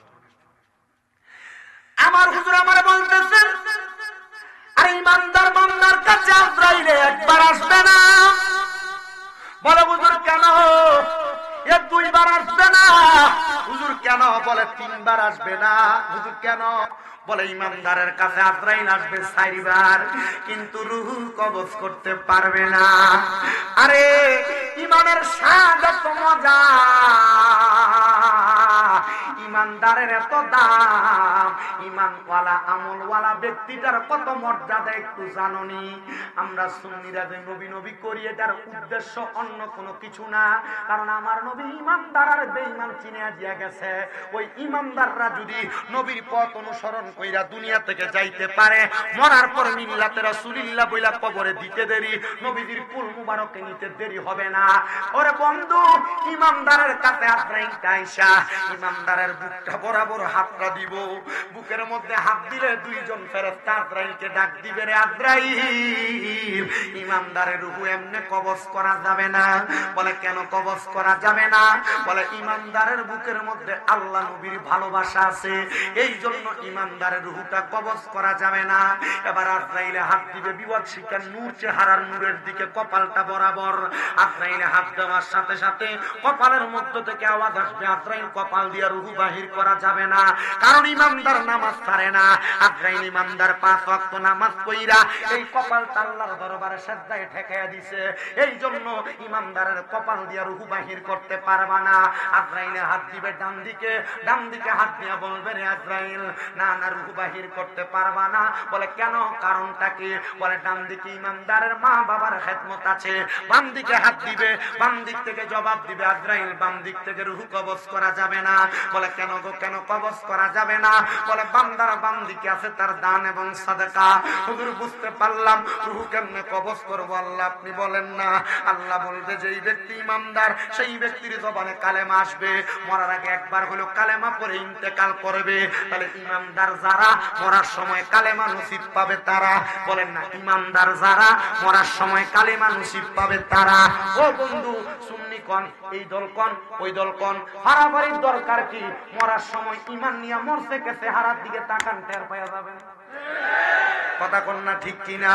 আমার হুজুর আমার বলতেছেন, আরে ইমানদার বান্দার কাছে আজরাইল একবার আসবে না। বলে হুজুর কেন? এ 2 বার আসবে না। হুজুর কেন? বলে 3 বার আসবে না। হুজুর কেন? বলে ইমানদারের কাছে আজরাইল আসবে 4 বার, কিন্তু রূহ কবজ করতে পারবে না। আরে ইমানের স্বাদ এত মজা, ইমানদারের এত দাম, ইমানওয়ালা আমলওয়ালা ব্যক্তিটার কত মর্যাদা একটু জানোনি? আমরা সুন্নিরা যে নবী নবী করি এটার উদ্দেশ্য অন্য কোনো কিছু না, কারণ আমার নবী ইমানদার আর বেঈমান চিনে দিয়া গেছে। ওই ইমানদাররা যদি নবীর পথ অনুসরণ কইরা দুনিয়া থেকে যাইতে পারে, মরার পর মিল্লাতে রাসূলুল্লাহ বইলা কবরে দিতে দেরি, নবীজির কুল মুবারকে নিতে দেরি হবে না। ওরে বন্ধু, ইমানদারের কাছে আজরাইলটা আইসা ইমানদারের বুকটা বরাবর হাতটা দিব, বুকের মধ্যে হাত দিলে 2 জন ফেরেশতা আজরাইলকে ডাক দিবে, রে আজরাইল ইমানদারের রূহ এমনে কবজ করা যাবে না। বলে কেন কবজ করা যাবে না? বলে ইমানদারের বুকের মধ্যে আল্লাহ নবীর ভালোবাসা আছে, এই জন্য ইমানদারের রূহটা কবজ করা যাবে না। এবার আজরাইলে হাত দিবে, বিপদ শিক্ষা নূর চেহারার নূরের দিকে কপালটা বরাবর। আজরাইলে হাত দেওয়ার সাথে সাথে কপালের মধ্য থেকে আওয়াজ আসবে, আজরাইল কপাল দিয়ে রূহ বাহির করা যাবে না, কারণ ইমানদার নামাজ ছাড়ে না। আজরাইল ইমানদার 5 ওয়াক্ত নামাজ পড়া এই কপালটা আল্লাহর দরবারে সিজদায় ঠেকায়া দিছে, এই জন্য ইমানদারের কপাল দিয়ে রূহ বাহির করতে পারবা না। আজরাইলে হাত দিবে ডান দিকে হাত দিয়ে বলবে, রে আজরাইল না না রূহ বাহির করতে পারবা না। বলে কেন? কারণটা কি? বলে ডান দিকে ইমানদারের মা বাবার খেদমত আছে, বাম দিকে হাত দিবে, বাম দিক থেকে জবাব দিবে আজরাইল বাম দিক থেকে রূহ কবজ করা যাবে না। বলে কেন গো, কেন কবজ করা যাবে না? বলে বান্দার বাম দিকে আছে তার দান এবং সাদাকা। হুজুর বুঝতে পারলাম, রূহ কেমনে কবজ করব আল্লাহ আপনি বলেন না। আল্লাহ বলবে যেই ব্যক্তি ইমানদার সেই ব্যক্তির জবানে কালেমা আসবে, মরার আগে একবার হলো কালেমা পড়ে ইন্তেকাল করবে। তাহলে ইমানদার যারা মরার সময় কালেমা নসিব পাবে তারা, বলেন না ইমানদার যারা মরার সময় কালেমা নসিব পাবে তারা। ও বন্ধু, সুন্নি কোন, এই দল কোন, ওই দল কোন, হারাবাড়ির দরকার কি? মরার সময় ইমান নিয়ে মরছে কে চেহারার দিকে তাকান, টের পাওয়া যাবে। কথা কোন না ঠিক কিনা?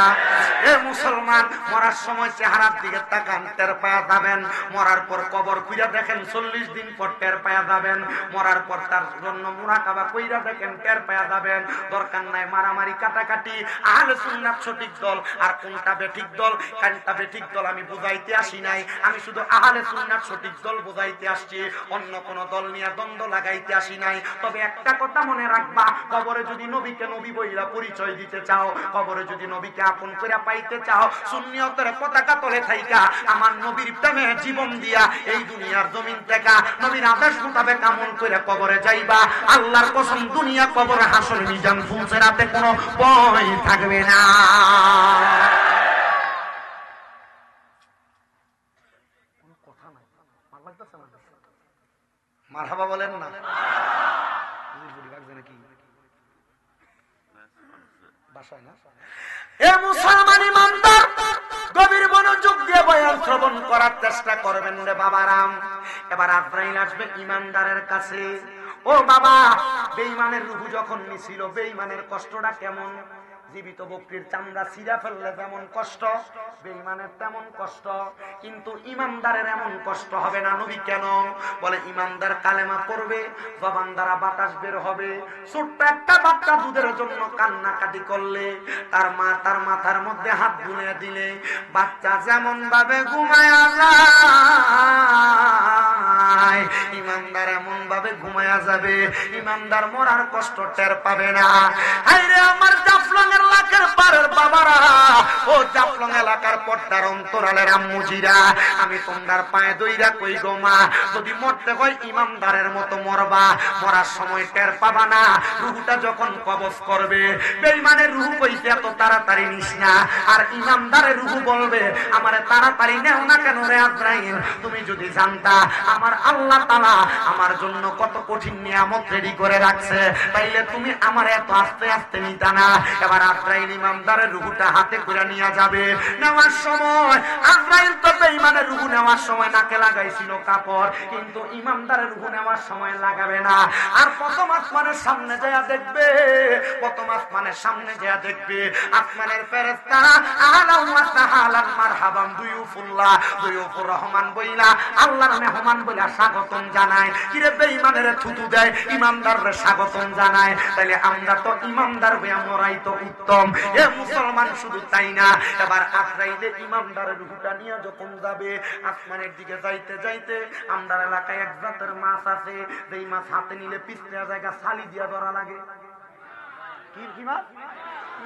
এ মুসলমান, মরার সময় চেহারার দিকে তাকান, টের পাওয়া যাবেন। মরার পর কবর খুঁজে দেখেন, 40 দিন পর টের পাওয়া যাবেন। মরার পর তার জন্য মুরাকাবা কইরা দেখেন, টের পাওয়া যাবেন। দরকার নাই মারামারি কাটাকাটি। আহলে সুন্নাত সঠিক দল আর কোনটা বেঠিক দল, কোনটা বেঠিক দল আমি বুঝাইতে আসি নাই, আমি শুধু আহলে সুন্নাত সঠিক দল বুঝাইতে আসছি, অন্য কোন দল নিয়ে দ্বন্দ্ব লাগাইতে আসি নাই। তবে একটা কথা মনে রাখবা, কবরে যদি নবীকে নবী বইলা পরিচয় দিতে চাও, কবরে যদি নবীকে আপন করে পাইতে চাও, সুন্নিয়তের পতাকা তলে থাইকা আমার নবীর প্রেমে জীবন দিয়া এই দুনিয়ার জমিন থেকে নবীর আদেশ মোতাবেক আমল করে কবরে যাইবা। আল্লাহর কসম, দুনিয়া কবর হাসর মিজান ফুলসেরাতে কোনো ভয় থাকবে না। কোনো কথা নাই, মার লাগতেছে না, মারহাবা বলেন না। নাকি বাসায় না? এ মুসলমান ইমানদার, গভীর মনোযোগ দিয়ে বয়ান শ্রবণ করার চেষ্টা করবেন রে বাবারাম। এবার আজরাইল আসবে ইমানদারের কাছে। ও বাবা, বেঈমানের রূহ যখন নিছিল, বেঈমানের কষ্টটা কেমন? জীবিত বকরির চামড়া ছিঁড়া ফেললে যেমন কষ্ট, বেঈমানের তেমন কষ্ট, কিন্তু ইমানদারের এমন কষ্ট হবে না। নবী কেন? বলে ইমানদার কালেমা পড়বে, জবান দ্বারা বাতাস বের হবে। ছোট্ট একটা বাচ্চা দুধের জন্য কান্নাকাটি করলে, তার মা তার মাথার মধ্যে হাত বুলিয়ে দিলে, বাচ্চা যেমন ভাবে ঘুমায়া যায়, ইমানদার এমন ভাবে ঘুমায়া যাবে, ইমানদার মরার কষ্ট টের পাবে না। হায়রে আমার জাফলং লাখের পারের বাবারা, ও ও জাফলং এলাকার পর্দার অন্তরালের আম্মুজিরা, আমি তোমরার পায়ে দইরা কই গো মা, যদি মরতে হয় ইমানদারের মতো মরবা, মরার সময় টের পাবা না। রুহুটা যখন কবজ করবে, বেঈমানের রুহু কইতে এত তাড়াতাড়ি নিস না, আর ইমানদারের রুহু বলবে আমারে তাড়াতাড়ি নেও না কেন রে আজরাইল। তুমি যদি জানতা আমার আল্লাহ তাআলা আমার জন্য কত কঠিন নিয়ামত রেডি করে রাখছে, তাইলে তুমি আমার এত আস্তে আস্তে নিতা না। এবার আজরাইল ইমানদারের রুহুটা হাতে করে নিয়ে যাবে। নেওয়ার সময় আজরাইল তো বেঈমানের রুহু নেওয়ার সময় নাকে লাগাইছিল কাপড়, কিন্তু ইমানদারের রুহু নেওয়ার সময় লাগাবে না। আর প্রথম আসমানের সামনে যায়া দেখবে, প্রথম আসমানের সামনে যায়া দেখবে আসমানের ফেরেশতারা আহলান ওয়া সাহলান মারহাবান দুয়ুফুল্লাহ দুয়ুফুর রহমান বইলা আল্লাহর মেহমান বইলা স্বাগতম জানায়। কিরে বেঈমানের থুতু দেয়, ইমানদাররে স্বাগতম জানায়। তাইলে আমরা তো ইমানদার হইয়া মরাই তো উত্তম। এ মুসলমান শুধু তাই না, এবার আজরাইলে ইমানদারের রূহটা নিয়ে যখন যাবে, আসমানের দিকে যাইতে যাইতে আমরা এলাকায় এক জাতের মাছ আছে, যেই মাছ হাতে নিলে পিছলা জায়গা ছালি দিয়া ধরা লাগে। কি মাছ?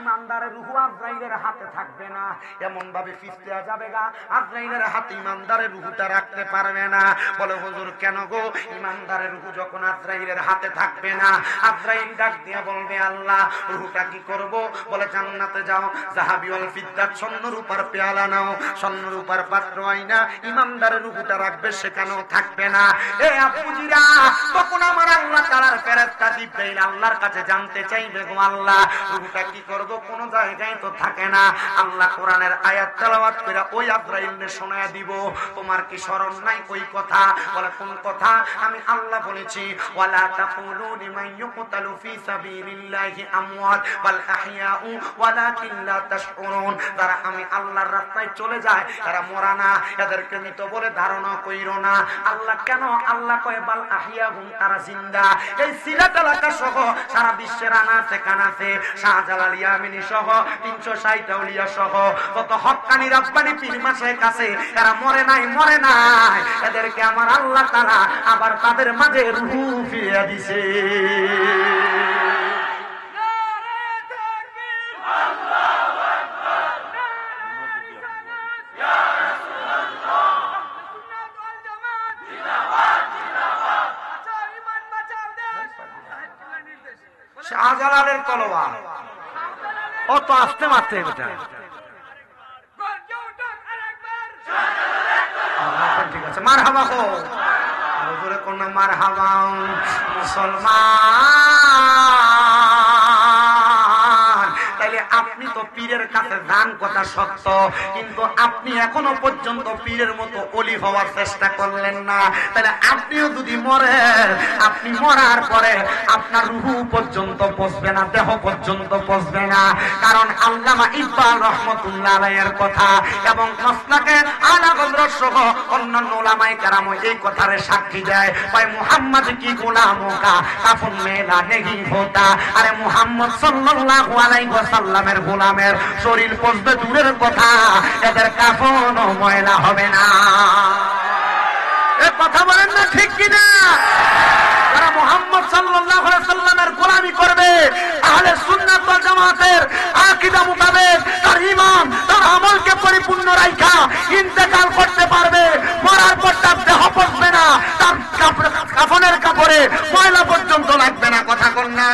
ইমানদারের রূহ আজরাইলের হাতে থাকবে না, এমন ভাবে ফিসলিয়া যাবে গা, আজরাইলের হাতে ইমানদারের রূহটা রাখতে পারবে না। বলে হুজুর কেন গো? ইমানদারের রূহ যখন আজরাইলের হাতে থাকবে না, আজরাইল ডাক দিয়া বলবে আল্লাহ রূহটা কি করব? বলে জান্নাতে যাও, যাহাবি ওয়াল ফিদ্দাত স্বর্ণ রূপার পেয়ালা নাও, স্বর্ণ রূপার পাত্র আইনা ইমানদারের রূহটা রাখবে, সেখানেও থাকবে না। এ আপুজিরা, তখন আমার আল্লাহ তাআলার ফেরেশতা জিবরাইল আল্লাহর কাছে জানতে চাইবে গো আল্লাহ রূহটা কি করব? কোন জায়গায় তো থাকে না। আল্লাহ কোরআনের আয়াত তেলাওয়াত করে ওই আজরাইলকে শোনায়া দিব। তোমার কি স্মরণ নাই ওই কথা? বলে কোন কথা? আমি আল্লাহ বলেছি ওয়ালা তাকুলু লিমান ইউকতালু ফি সাবিলিল্লাহি আমওয়াত বাল আহইয়াউ ওয়ালাকিন লা তাশউরুন। যারা আমি আল্লাহর রাস্তায় চলে যায় তারা মরা না, এদেরকে মৃত বলে ধারণা কইরো না। আল্লাহ কেন? আল্লাহ কয় বাল আহইয়াহুম, তারা জিন্দা। এই সিলেট এলাকা সহ সারা বিশ্বের আনাচে কানাচে শাহজালাল ইয়ামিনী সহ 360 আউলিয়া সহ কত হক্কানি রাব্বানি পীর মাশায়েখ কাছে, এরা মরে নাই, মরে নাই। এদেরকে আমার আল্লাহ তাআলা আবার তাদের মাঝে রূহ ফিরিয়ে দিয়েছে। শাহজালালের তলোয়ার অত আস্তে মারতে এটা ঠিক আছে। মারহাবা হো, হুজুরে কোন মারহাবা। মুসলমান, তাইলে আপনি তো পীরের কাছে যান কথা সত্য, কিন্তু আপনি এখনো পর্যন্ত পীরের মতো ওলি হওয়ার চেষ্টা করলেন না। তাহলে আপনিও যদি মরেন, আপনি মরার পরে আপনার রূহ পর্যন্ত পৌঁছবে না, দেহ পর্যন্ত পৌঁছবে না। কারণ আল্লামা ইকবাল রাহমাতুল্লাহ আলাইহির কথা এবং মাসলাকে আলা হযরত সহ অন্যান্য উলামায়ে কেরাম এই কথারে সাক্ষী দেয়। ভাই মুহাম্মদ কি গোলামো কা কাফন মেলা নেহি হোতা। আরে মুহাম্মদ সাল্লাল্লাহু আলাইহি ওয়াসাল্লামের গোলামের শরীর পচবে দূরের কথা, এদের কাফনও ময়লা হবে না। এ কথা বলেন না ঠিক কিনা? যারা মুহাম্মদ সাল্লাল্লাহু আলাইহি ওয়াসাল্লামের গোলামি করবে, আহলে সুন্নাত ওয়াল জামাতের আকীদা মোতাবেক তার ঈমান তার আমলকে পরিপূর্ণ রাখা ইন্তেকাল করতে পারবে, মরার পর তার দেহ পচবে না, তার কাফনের কাপড়ে ময়লা পর্যন্ত লাগবে না। কথা কন না?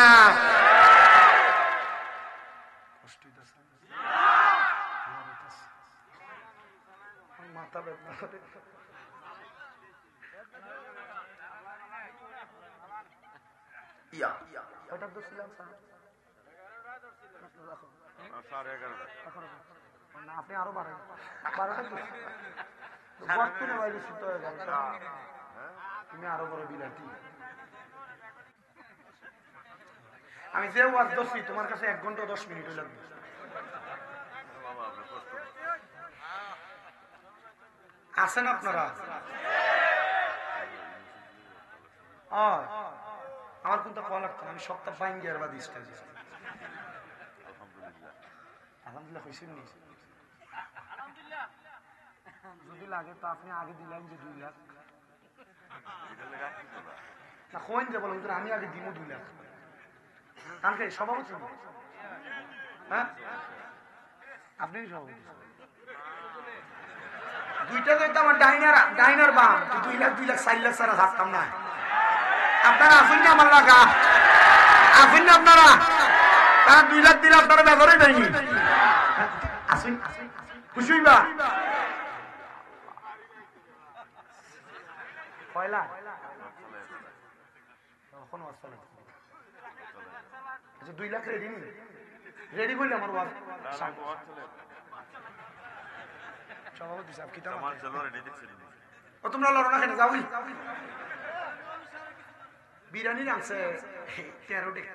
আপনি আরো বাড়েন, তুমি আরো বড় বিলাতি। আমি যে ওয়াজ ধরছি তোমার কাছে 1 ঘন্টা 10 মিনিট লাগবে। আছেন আপনারা? আমার কিন্তু কল লাগতো, আমি সপ্তাহ বাইন গিয়ার বাদ ইস্টা দিচ্ছি। আলহামদুলিল্লাহ হয়েছে নি? যদি লাগে তো আপনি আগে দিলাম যে 2 লাখ না কোন যে বলুন, আমি আগে দিব 2 লাখ। কারণ কি সভাপতি? হ্যাঁ আপনি সভাপতি দুইটা তো আমার ডাইনার বাম 2 লাখ 4 লাখ ছাড়া থাকতাম না আপনারা আসুন না আমার লাগা আসুন না আপনারা তারা 2 লাখ দিলে আপনারা ব্যবহারই দেয়নি আসুন খুশি হইবা কয়লা এখন আসলে আচ্ছা 2 লাখ রেডি নি রেডি করলে আমার ওয়াজ সভাপতি সাহেব কি আমার চলো রেডি দেখছি ও তোমরা লড়ো না কেন যাও বিরিয়ানি রাখছে 13 টাকা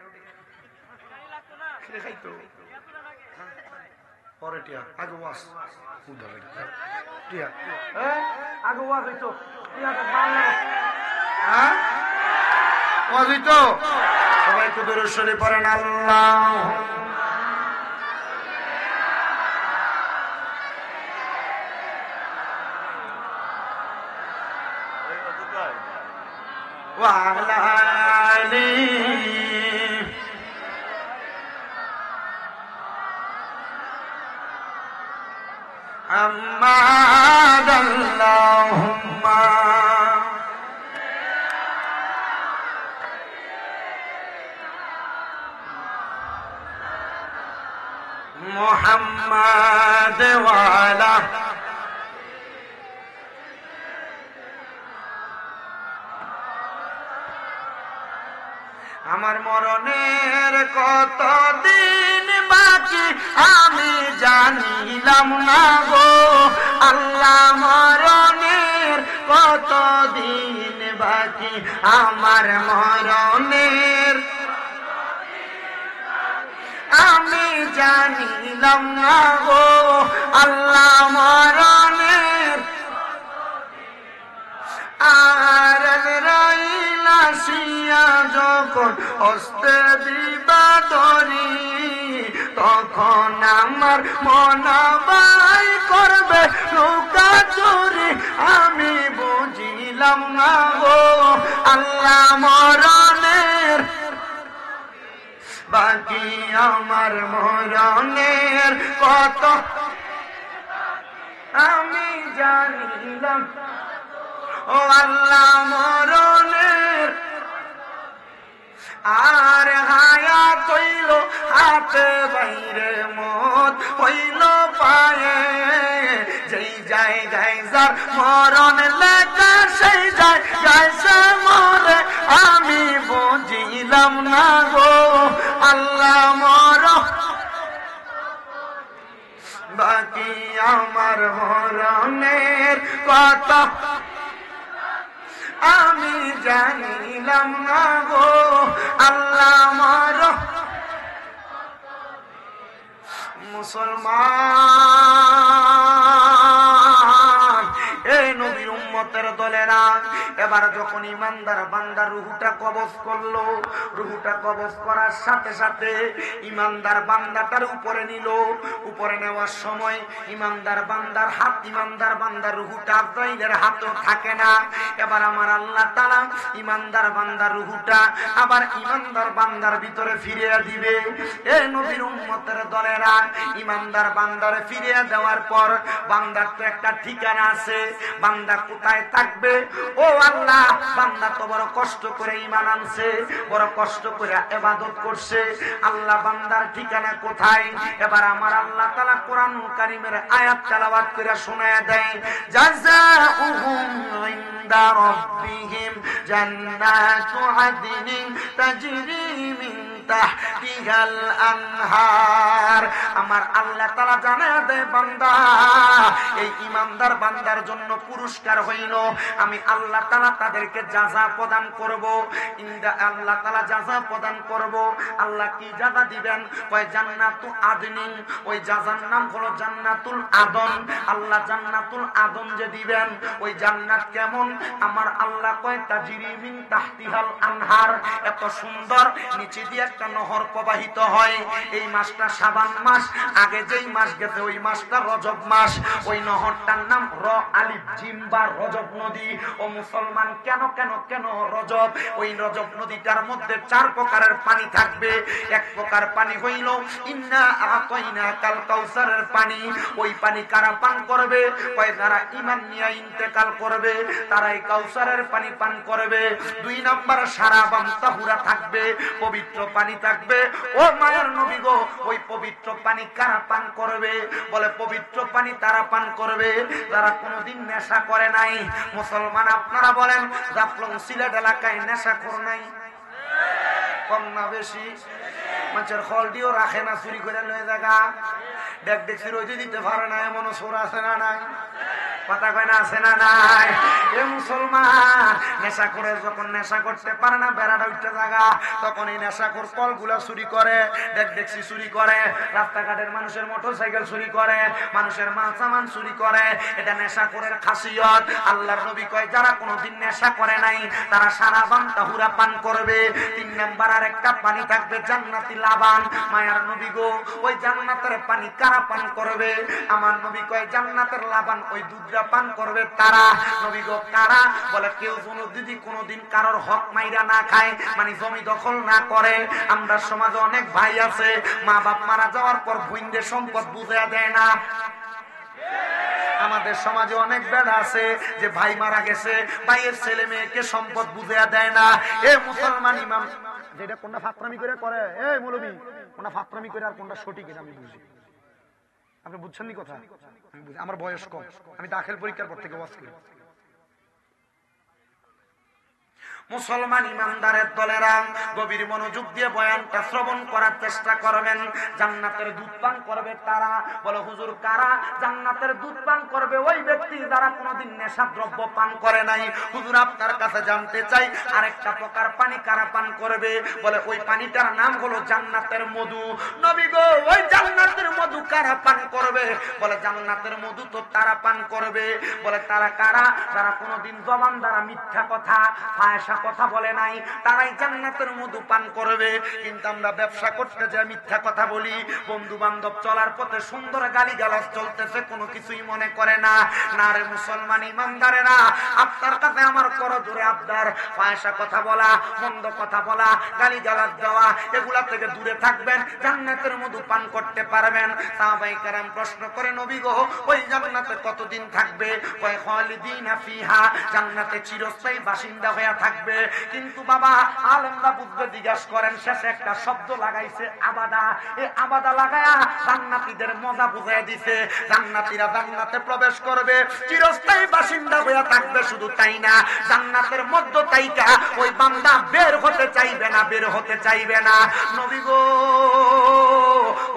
খেলে খাইতো পরে টিয়া আগে ওয়াজ উদারে টিয়া আগে ওয়াজ হইতো টিয়া তো ভালো হ্যাঁ ওয়াজ হইতো সবাই তো দরুদ শরীফ পড়েন আল্লাহ وعلى آله حماد اللهم محمد وعلى আমার মরণের কত দিন বাকি আমি জানিলাম না গো আল্লাহ মরণের কত দিন বাকি আমার মরণের আমি জানিলাম না গো আল্লাহ মরণের আর রাইলাসিয়া যখন হস্তে দিবা ধরি তখন আমার মনাবাই করবে নৌকা চুরি আমি বুঝিলাম না গো আল্লাহ মরণের বাকি আমার মরণের কত আমি জানিলাম ও আল্লাহ মরণের আর হায়াত হইল হাতে বাইরে মত হইল পায়ে যেই জায়গায় যার মরণ লেখা সেই জায়গায় সে মরে আমি বুঝিলাম না গো আল্লাহ মরণ বাকি আমার মরণের কথা আমি জানিলাম না গো আল্লাহ মরণ মুসলমান এই নবীর উম্মতের দলেরা এবার যখন ইমানদার বান্দার রুহুটা কবজ করলো রুহুটা কবজ করার সাথে সাথে ইমানদার বান্দাটার উপরে নিল উপরে নেওয়ার সময় ইমানদার বান্দার রুহুটা আজরাইলের হাতেও থাকে না এবার আমার আল্লাহ তাআলা ইমানদার বান্দার রুহুটা আবার ইমানদার বান্দার ভিতরে ফিরিয়ে দিবে এই নবীর উম্মতের দলেরা ইমানদার বান্দারে ফিরিয়ে দেওয়ার পর বান্দার তো একটা ঠিকানা আছে বান্দা কোথায় থাকবে ও আল্লাহ বান্দা তো বড় কষ্ট করে ঈমান আনছে বড় কষ্ট করে ইবাদত করছে আল্লাহ বান্দার ঠিকানা কোথায় এবার আমার আল্লাহ তাআলা কোরআনুল কারীমের আয়াত তেলাওয়াত করে শোনায় দেয় জাযাউহুম ইনদা রাব্বিহিম জান্নাতু আদনিন তাজরি মিন তাহতিহাল আনহার আমার আল্লাহ তাআলা জানায় দেয় বান্দা এই ঈমানদার বান্দার জন্য পুরস্কার হইল আমি আল্লাহ তাআলা তাদেরকে জাযা প্রদান করব ইনদা আল্লাহ তাআলা জাযা প্রদান করব আল্লাহ কি জাযা দিবেন কয় জান্নাতু আদনিন ওই জাযার নাম হলো জান্নাতুল আদন আল্লাহ জান্নাতুল আদন যে দিবেন ওই জান্নাত কেমন আমার আল্লাহ কয় তাজরি মিন তাহতিহাল আনহার এত সুন্দর নিচে দিয়ে একটা নহর প্রবাহিত হয়। এই মাসটা শাবান মাস, আগে যেই মাস গেছে ওই মাসটা রজব মাস। ওই নহরটার নাম র আলিফ জিম বা রজব নদী। ও মুসলমান, কেন কেন কেন রজব? ওই রজব নদীটার মধ্যে 4 প্রকারের পানি থাকবে। এক প্রকার পানি হইল ইন্না আতাইনা কাল কাউসারের পানি। ওই পানি কারা পান করবে? কয় যারা ঈমান নিয়ে ইন্তেকাল করবে তারা এই কাউসারের পানি পান করবে। 2 নাম্বার সারাবান তাহুরা থাকবে, পবিত্র পানি থাকবে। ও মায়ের নবী গো, ওই পবিত্র পানি কারা পান করবে? বলে পবিত্র পানি তারা পান করবে যারা কোনোদিন নেশা করে নাই। মুসলমান, আপনারা বলেন জাফলং সিলেট এলাকায় নেশা করে নাই? কম না বেশি? মানুষের হলডিও রাখে না, চুরি করে লয়ে জায়গা দেখ দেখছি রোজে দিতে পারে না, এমনও সোর আছে না নাই? কথা কয় না, আছে না নাই? এ মুসলমান, নেশা করে যখন নেশা করতে পারে না, বেড়াটা উঠতে জায়গা, তখন এই নেশাখোর কলগুলা চুরি করে, দেখ দেখছি চুরি করে, রাস্তাঘাটের মানুষের মোটরসাইকেল চুরি করে, মানুষের মাল সামান চুরি করে। এটা নেশাখোরের খাসিয়ত। আল্লাহর নবী কয় যারা কোনোদিন নেশা করে নাই তারা সারাবান তাহুরা পান করবে। 3 নাম্বার আর একটা পানি থাকবে জান্নাতি লাবান। মায়ার নবী গো, ওই জান্নাতের পানি কারা পান করবে? আমার নবী কয় জান্নাতের লাবান, ওই দুধ পান করবে তারা। নবী গো কারা? বলে কেউ যদি কোনোদিন কারোর হক মাইরা না খায়, মানে জমি দখল না করে। আমরা সমাজে অনেক ভাই আছে মা বাপ মারা যাওয়ার পর ভুইন্দের সম্পদ বুঝাইয়া দেয় না। আমাদের সমাজে অনেক বেড়া আছে যে ভাই মারা গেছে, ভাইয়ের ছেলে মেয়েকে সম্পদ বুঝাইয়া দেয় না। এ মুসলমান ইমাম যেটা কোনটা ফাতরামি করে, এই মৌলবী কোনটা ফাতরামি করে আর কোনটা সঠিক আমি বুঝি। আপনি বুঝছেন নি কথা? আমার বয়স কম, আমি দাখিল পরীক্ষার পর থেকে ওয়াজ করি। মুসলমান ইমানদারের দলেরা গভীর মনোযোগ দিয়ে বয়ানটা শ্রবণ করার চেষ্টা করবেন। জান্নাতের দুধ পান করবে তারা। বলে হুজুর কারা? জান্নাতের দুধ পান করবে ওই ব্যক্তি যারা কোনোদিন নেশা দ্রব্য পান করে নাই। হুজুর আপনার কাছে জানতে চাই আরেকটা প্রকার পানি কারা পান করবে? বলে ওই পানিটার নাম হলো জান্নাতের মধু। নবী গো, ওই জান্নাতের মধু কারা পান করবে? বলে জান্নাতের মধু তো তারা পান করবে। বলে তারা কারা? যারা কোনোদিন জবান দ্বারা মিথ্যা কথা ফায়সা কথা বলে নাই, তারাই জান্নাতের মধু পান করবে। কিন্তু আমরা ব্যবসা করতে যে মিথ্যা কথা বলি, বন্ধু বান্ধব চলার পথে সুন্দর গালিগালাজ চলতেছে, কোনো কিছুই মনে করে না। না রে মুসলমান ইমানদারেরা, আপনার কাছে আমার করজোরে আবদার, ফায়সা কথা বলা, মন্দ কথা বলা, গালিগালাজ দেওয়া, এগুলা থেকে দূরে থাকবেন, জান্নাতের মধু পান করতে পারবেন। সাহাবায়ে কেরাম প্রশ্ন করে নবী গো, ওই জান্নাতে কতদিন থাকবে? কয় খালিদিনা ফিহা, জান্নাতে চিরস্থায়ী বাসিন্দা হয়ে থাকবে। কিন্তু বাবা আলেমরা বুঝতে জিজ্ঞাসা করেন, শেষে একটা শব্দ লাগাইছে আবাদা। এই আবাদা লাগায়া জান্নাতীদের মজা বুঝাই দিছে। জান্নাতীরা জান্নাতে প্রবেশ করবে, চিরস্থায়ী বাসিন্দা হয়ে থাকবে। শুধু তাই না, জান্নাতের মধ্য তাইকা ওই বান্দা বের হতে চাইবে না, বের হতে চাইবে না। নবী গো,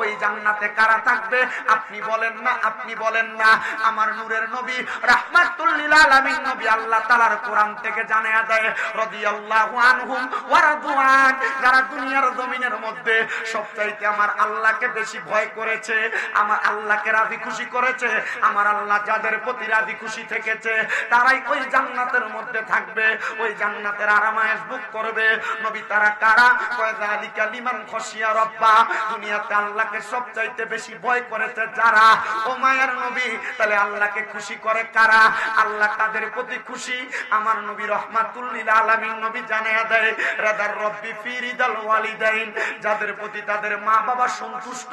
ওই জান্নাতে কারা থাকবে? আপনি বলেন না, আপনি বলেন না। আমার নূরের নবী রাহমাতুল লিল আলামিন নবী আল্লাহ তাআলার কোরআন থেকে জানায়া দেয় রাদিয়াল্লাহু আনহুম ওয়া রাদওয়ান, যারা দুনিয়ার জমিনের মধ্যে সবচাইতে আমার আল্লাহকে বেশি ভয় করেছে, আমার আল্লাহকে রাজি খুশি করেছে, আমার আল্লাহ যাদের প্রতি রাজি খুশি থেকেছে, তারাই ওই জান্নাতের মধ্যে থাকবে, ওই জান্নাতের আরামায়েশ ভোগ করবে। নবী তারা কারা? কয় যালিকা লিমান খাশিয়া রাব্বা, দুনিয়াতে আল্লাহকে সবচাইতে বেশি ভয় করেছে যারা। ও মায়ের নবী, তাহলে আল্লাহকে খুশি করে কারা? আল্লাহ তাদের প্রতি খুশি। আমার নবী রাহমাতুল লিল আলামিন নবী জানায়া দেয় রাদার রব্বি ফি রিদাল ওয়ালিদাইন, যাদের প্রতি তাদের মা বাবা সন্তুষ্ট,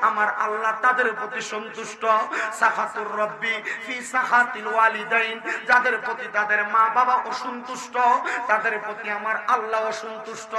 আমার আল্লাহ তাদের প্রতি সন্তুষ্ট। সাখাতুর রব্বি ফি সাখাতিল ওয়ালিদাইন, যাদের প্রতি তাদের মা বাবা অসন্তুষ্ট, তাদের প্রতি আমার আল্লাহ অসন্তুষ্ট।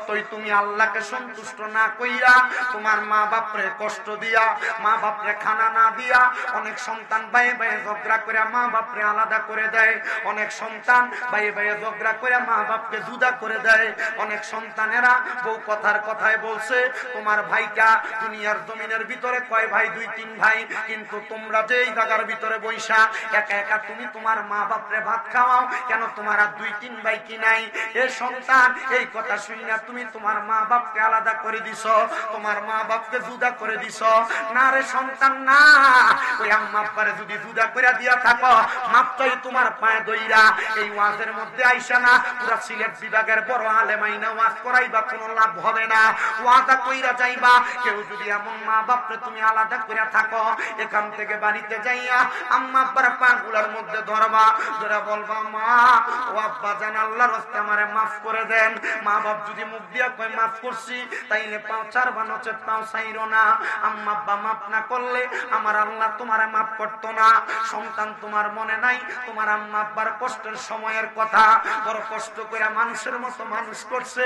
তুই তুমি আল্লাহকে সন্তুষ্ট না কইরা তোমার মা বাপরে কষ্ট দিয়া, মা বাপরে খানা না দিয়া, অনেক সন্তান ভাই ভাই ঝগড়া করে মা বাপরে আলাদা করে দেয়, অনেক সন্তান ভাই ভাই ঝগড়া করে মা বাপকে জুদা করে দেয়, অনেক সন্তানেরা বউ কথার কথায় বলছে তোমার ভাইটা দুনিয়ার জমিনের ভিতরে কয় ভাই? 2-3 ভাই, কিন্তু তোমরা যে এই জায়গার ভিতরে বৈশা একা একা তুমি তোমার মা বাপরে ভাত খাওয়াও কেন? তোমার আর 2-3 ভাই কি নাই? এ সন্তান, এই কথা শুনি না তুমি তোমার মা বাপকে আলাদা করে দিছো, তোমার মা বাপ বাপকে জুদা করে দিছ। না রে সন্তান না, ওই আম্মা আব্বারে যদি জুদা করে দিয়া থাকো, মাপ চাই তোমার পায়ে দইরা। এই ওয়াজের মধ্যে আইসা না পুরা সিলেট বিভাগের বড় আলেম আইনা ওয়াজ করাইবা, কোনো লাভ হবে না। ওয়াদা কইরা যাইবা, কেউ যদি এমন মা বাপরে তুমি আলাদা করে থাকো, এখান থেকে বাড়িতে যাইয়া আম্মা আব্বার পা গুলার মধ্যে ধরবা, ধরে বলবা মা ও আব্বা জান আল্লাহর রাস্তে আমারে মাফ করে দেন। মা বাপ যদি মুখ দিয়া কয় মাফ করছি, তাইলে পাও ছাড়বা, নচেত পাও ছাইরো না। আম্মা আব্বা মাফ না করলে আমার আল্লাহ তোমারে মাফ করতো না। সন্তান তোমার মনে নাই তোমার আম্মা আব্বার কষ্টের সময়ের কথা, বড় কষ্ট করে মানুষের মতো মানুষ করছে।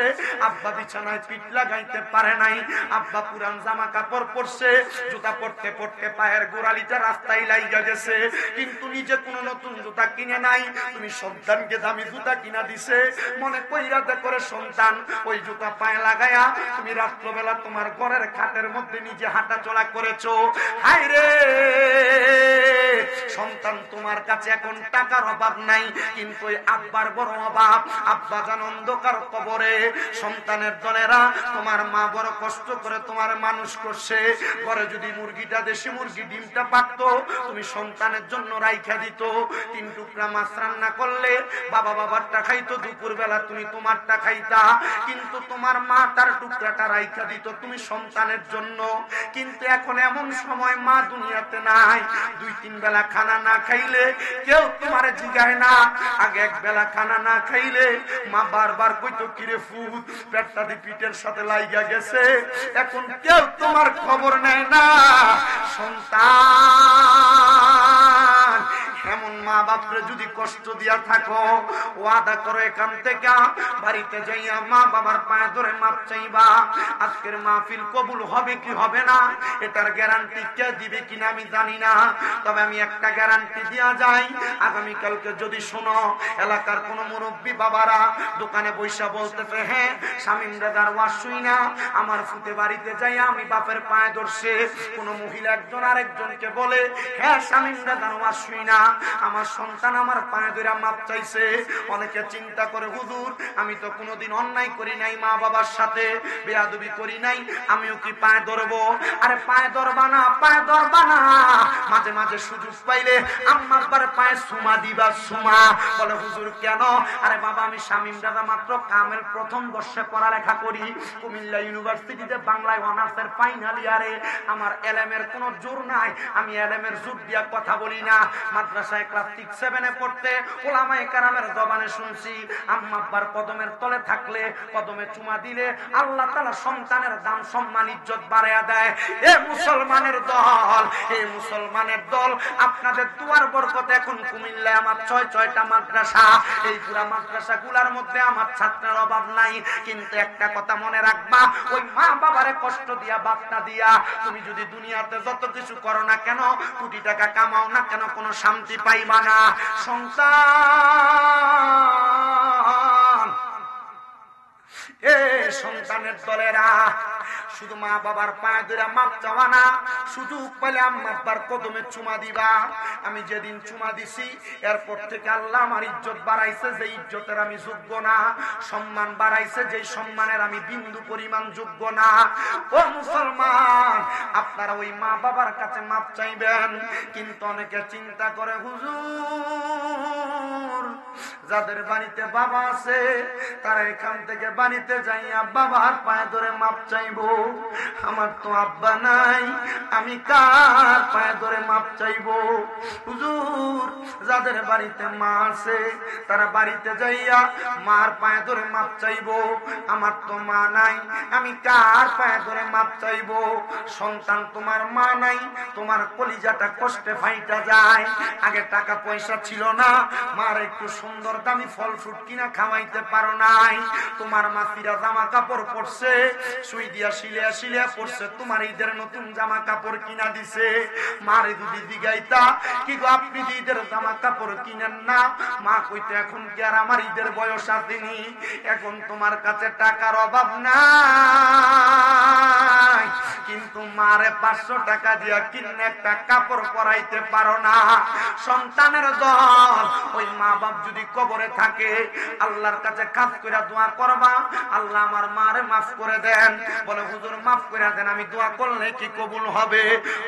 আব্বা বিছানায় পিঠ লাগাইতে পারে নাই, আব্বা পুরান জামা কাপড় পরছে, জুতা পরতে পরতে পায়ের গোড়ালিটা রাস্তায় লাইগা গেছে, কিন্তু নিজে কোনো নতুন জুতা কিনে নাই। তুমি সন্তানকে দামি জুতা কিনা দিছে, মনে কইরাতে করে সন্তান ওই জুতা পায়ে লাগায়া তুমি রাত্রবেলা তোমার ঘরের খাটের মধ্যে নিজে হাঁটা চলা করেছো। হায় রে সন্তান, তোমার কাছে এখন টাকার অভাব নাই, কিন্তু ওই আব্বার বড় অভাব। আব্বা জান অন্ধকার কবরে, সন্তানের দলেরা তোমার মা বড় কষ্ট করে তোমার মানুষ করছে। ঘরে যদি মুরগিটা দেশি মুরগি ডিমটা পাকতো, তুমি সন্তানের জন্য রাইখা দিত। 3 টুকরা মাছ রান্না করলে বাবা বাবারটা খাইতো, দুপুর বেলা তুমি তোমারটা খাইতা, কিন্তু তোমার মা তার টুকরাটা রাইখা দিত তুমি সন্তানের জন্য। কিন্তু এখন এমন সময় মা দুনিয়াতে নাই, 2-3 বেলা খানা না খাইলে কেউ তোমারে জিগায় না। আগে 1 বেলা খানা না খাইলে মা বারবার কইতো কিরে ফুট, পেটটা দি পিঠের সাথে লাইগা গেছে। এখন কেউ তোমার খবর নেয় না। সন্তান, এমন মা বাপরে যদি কষ্ট দিয়া থাকো, ওয়াদা করো এখান থেকে বাড়িতে যাইয়া মা বাবার পায়ে ধরে মাপ চাইবা। আজকের মাহফিল কবুল হবে কি হবে না এটার গ্যারান্টি কে দিবে কিনা আমি জানি না, তবে আমি একটা গ্যারান্টি দিয়া যাই, আগামীকালকে যদি শোনো এলাকার কোন মুরব্বী বাবারা দোকানে বৈশা বলতেছে হ্যাঁ শামীম দাদার ওয়াজ শুই না আমার ফুতে বাড়িতে যাইয়া আমি বাপের পায়ে ধরছে, কোন মহিলা একজন আরেকজনকে বলে হ্যাঁ শামীম দাদার ওয়াজ শুই না আমার সন্তান আমার পায়ে ধরে মাপ চাইছে, অনেকে চিন্তা করে হুজুর আমি তো কোনোদিন অন্যায় করি নাই, মা বাবার সাথে বেয়াদবি করি নাই, আমিও কি পায়ে ধরবো? আরে পায়ে ধরবা না, পায়ে ধরবা না, মাঝে মাঝে সুযোগ পাইলে আম্মা আব্বার পায়ে সুমা দিবা, সুমা। বলে হুজুর কেন? আরে বাবা আমি শামীম দাদা মাত্র কামেল প্রথম বর্ষে পড়ালেখা করি, কুমিল্লা ইউনিভার্সিটিতে বাংলায় অনার্সের ফাইনাল ইয়ারে, আমার এলএমের কোনো জোর নাই, আমি এলএমের জোর দিয়া কথা বলি না, মাদ্রাসায় ক্লাস 6-7 এ পড়তে ওলামায়ে কেরামের জবানে শুনছি আম্মা আব্বার কদমের তলে থাকলে কদমে চুমা দিলে আল্লাহ তাআলা সন্তানের দাম সম্মান ইজ্জত বাড়ায়া দেয়। এ মুসলমানের দল, এ মুসলমানের দল, আপনাদের দুয়ার বরকতে এখন কুমিল্লায় আমার 6টা মাদ্রাসা, এই পুরা মাদ্রাসা গুলার মধ্যে আমার ছাত্রের অভাব নাই, কিন্তু একটা কথা মনে রাখবা, ওই মা বাবারে কষ্ট দিয়া বাপটা দিয়া তুমি যদি দুনিয়াতে যত কিছু করো না কেন, কোটি টাকা কামাও না কেন, কোনো শান্তি পাইবা না। সন্তান, এ সন্তানের দলেরা শুধু মা বাবার পায়ে ধরে মাপ চাওয়া না, সুযোগ পেলে আম্মা আব্বার কদমে চুমা দিবা। আমি যেদিন চুমা দিছি এরপর থেকে আল্লাহ আমার ইজ্জত বাড়াইছে, যে ইজ্জতের আমি যোগ্য না, সম্মান বাড়াইছে যে সম্মানের আমি বিন্দু পরিমাণ যোগ্য না। ও মুসলমান, আপনারা ওই মা বাবার কাছে মাপ চাইবেন, কিন্তু অনেকে চিন্তা করে হুজুর যাদের বাড়িতে বাবা আছে তারা এখান থেকে বাড়িতে যাইয়া বাবার পায়ে ধরে মাপ চাইবো, আমার তো আব্বা নাই, আমি কার পায়ে ধরে মাপ চাইবো? হুজুর যাদের বাড়িতে মা আছে তারা বাড়িতে যাইয়া মার পায়ে ধরে মাপ চাইবো, আমার তো মা নাই, আমি কার পায়ে ধরে মাপ চাইবো? সন্তান তোমার মা নাই, তোমার কলিজাটা কষ্টে ফাইটা যায়। আগে টাকা পয়সা ছিল না, মার একটু সুন্দর দামি ফল ফ্রুট কিনা খাওয়াইতে পারো নাই, তোমার মা ফিরা জামা কাপড় পরছে, সুই দিয়া শিলিয়া শিলিয়া পরছে, তোমার ঈদের নতুন জামা কাপড় কিনা দিছে। মারে যদি দিগাইতা কি গো আপনি ঈদের জামা কাপড় কিনেন না, মা কইতে এখন কি আর আমার ঈদের বয়স আসেনি, এখন তোমার কাছে টাকার অভাব নাই, নাই, কিন্তু মারে 500 টাকা দিয়া কিনে একটা কাপড় পরাইতে পারো না। সন্তানের দল, ওই মা বাপ যদি কবরে থাকে আল্লাহর কাছে খাস করে দোয়া করবা, আল্লাহ আমার মারে মাফ করে দেন। বলে হুজুর মাফ করে দেন, আমি দোয়া করলে কি কবুল হবে?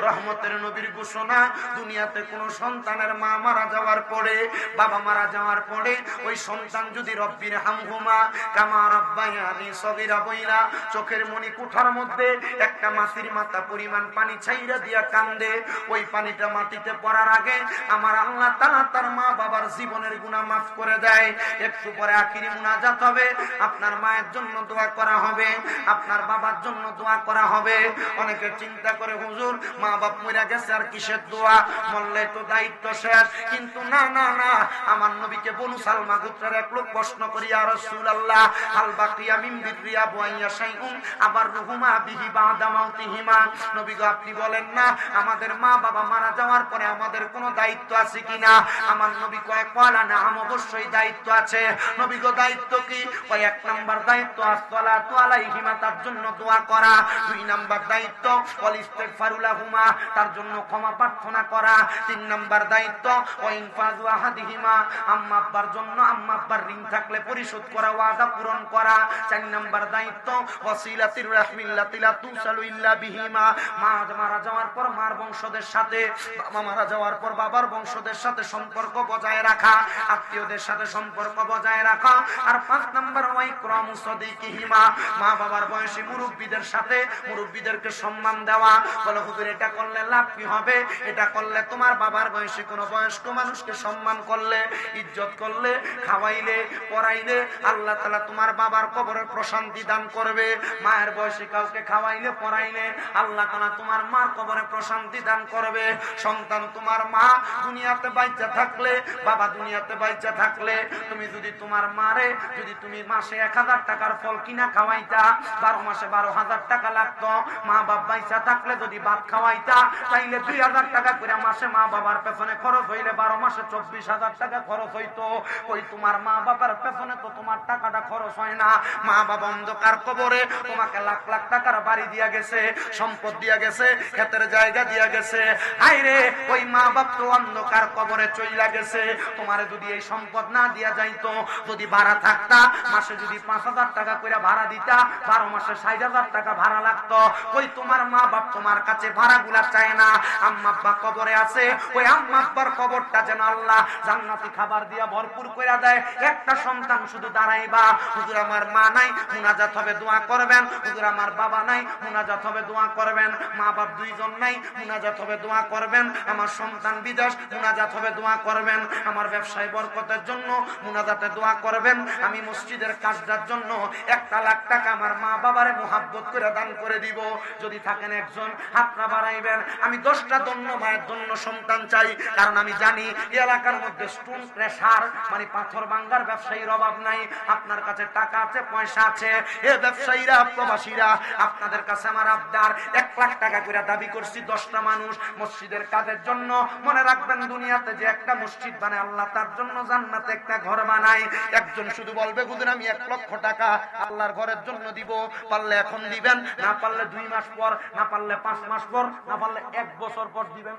রহমতের নবীর ঘোষণা, দুনিয়াতে কোন সন্তানের মা মারা যাওয়ার পরে, বাবা মারা যাওয়ার পরে ওই সন্তান যদি রব্বির হামহুমা কামা রাব্বায়ানি সগীরা বইলা চোখের মনি কুঠার মধ্যে একটা মাটির মাথা পরিমাণ পানি ছাইরা দিয়া কান্দে, ওই পানিটা মাটিতে পড়ার আগে আমার আল্লাহ তাআলা তার মা বাবার জীবনের গুনাহ মাফ করে দেয়। একটু পরে আখিরি মুনাজাত হবে, আপনার মায়ের জন্য দোয়া করা হবে, আপনার বাবার জন্য দোয়া করা হবে। অনেকে চিন্তা করে হুজুর মা বাপ মরে গেছে আর কিসের দোয়া, মরলে তো দায়িত্ব শেষ। কিন্তু না না না, আমার নবীকে বনু সালমা গোত্রের এক লোক প্রশ্ন করি, ইয়া রাসূলুল্লাহ হাল বাকিয়া মিন বিররিয়া বুয়াইয়া শাইউন আবার রুহুমা বিহি বাদা মাউতিহিমা। নবী গো আপনি বলেন না আমাদের মা বাবা মারা যাওয়ার পরে আমাদের কোনো দায়িত্ব আছে কিনা? আমার নবী কয় কলা না, অবশ্যই দায়িত্ব আছে। নবী গো দায়িত্ব কি? কয় এক নাম্বার দায়িত্ব আসসালাতু আলাইহিমা, তার জন্য দোয়া করা। দুই নাম্বার দায়িত্ব ওয়াল ইস্তিগফারু লাহুমা, তার জন্য ক্ষমা প্রার্থনা করা। তিন নাম্বার দায়িত্ব ওয়া ইনফাযু আহাদিহিমা, আম্মা আব্বার জন্য আম্মা আব্বার ঋণ থাকলে পরিশোধ করা, ওয়াদা পূরণ করা। চার নাম্বার দায়িত্ব ওয়াসিলাতির রাহমিল্লাতি লা তুসালু ইল্লা বিহিমা, মা মারা যাওয়ার পর মার বংশদের সাথে, বাবা মারা যাওয়ার পর বাবার বংশদের সাথে সম্পর্ক বজায় রাখা, আত্মীয়দের সাথে সম্পর্ক বজায় রাখা। আর পাঁচ নাম্বার ওয়া ইকরামু সাদিকিহিমা, মা বাবার বয়সী মুরব্বিদের সাথে মুরব্বিদেরকে সম্মান দেওয়া। বলে হুজুর এটা করলে লাভ কি হবে? এটা করলে তোমার বাবার বয়সী কোনো বয়স্ক মানুষকে সম্মান করলে, ইজ্জত করলে, খাওয়াইলে, পড়াইলে আল্লাহ তাআলা তোমার বাবার কবরে প্রশান্তি দান করবে। মায়ের বয়সী কাউকে খাওয়াইলে পড়াইলে আল্লাহ তাআলা তোমার মার কবরে প্রশান্তি দান করবে। সন্তান তোমার মা দুনিয়াতে বাইচা থাকলে, বাবা দুনিয়াতে বাইচা থাকলে, তুমি যদি তোমার মারে যদি তুমি মাসে 1000 টাকার ফল কিনা খাওয়াইতা, 12 মাসে 12,000 টাকা লাগতো। মা বাপ বাইচা থাকলে যদি ভাত খাওয়াইতা, তাইলে 2000 টাকা করে মাসে মা বাবার পেছনে খরচ হইলে 12 মাসে 24,000 টাকা খরচ হইতো। ওই তোমার মা বাবার পেছনে তো তোমার টাকাটা খরচ হয় না। মা বাবা অন্ধকার কবরে তোমাকে লাখ লাখ টাকার বাড়ি দিয়া গেছে, সম্পদ দিয়া গেছে, ক্ষেতের জায়গা দিয়া গেছে। হায়রে ওই মা বাপ তো অন্ধকার কবরে চইলা গেছে। তোমারে যদি এই সম্পদ না দিয়া যাইতো, যদি ভাড়া থাকতা, মাসে যদি 5,000 টাকা করে ভাড়া দিতা, 12 মাসে 60,000 টাকা ভাড়া লাগতো। ওই তোমার মা বাপ তোমার কাছে ভাড়াগুলা চায় না। আম্মা আব্বা কবরে আছে, ওই আম্মা আব্বার কবরটা যেন আল্লাহ জান্নাতি খাবার দিয়া ভরপুর করে দেয়। একটা সন্তান শুধু দাঁড়াইবা, হুজুর আমার মা নাই, মুনাজাত হবে দোয়া করবেন। হুজুর আমার বাবা নাই, মুনাজাত হবে দোয়া করবেন। মা বাপ দুইজন নাই, মুনাজাত হবে দোয়া করবেন। আমার সন্তান বিদেশ, মুনাজাত হবে দোয়া করবেন। আমার ব্যবসায় বরকতের জন্য মুনাজাতে দোয়া করবেন। আমি মসজিদের কাজটার জন্য 1,00,000 টাকা আমার মা বাবারে মুহাব্বত করে দান করে দিব। যদি থাকেন একজন হাতটা বাড়াইবেন। আমি 10টা ধন্য মায়ের জন্য সন্তান চাই, কারণ আমি জানি এই এলাকার মধ্যে স্টোন ক্র্যাশার মানে পাথর ভাঙার ব্যবসায়ীর অভাব নাই। আপনার কাছে টাকা আছে, পয়সা আছে, এ ব্যবসায়ীরা প্রবাসীরা আপনাদের কাছে আমার আবদার 1,00,000 টাকা করে দাবি করছি 10টা মানুষ মসজিদের কাজের জন্য। মনে রাখবেন দুনিয়াতে যে একটা মসজিদ বানায় আল্লাহ তার জন্য জান্নাতে একটা ঘর বানায়। একজন শুধু বলবে হুজুর আমি 1,00,000 টাকা আল্লাহর ঘরের জন্য দিব, পারলে এখন দিবেন, না পারলে 2 মাস পর, না পারলে 5 মাস পর, না পারলে 1 বছর পর দিবেন।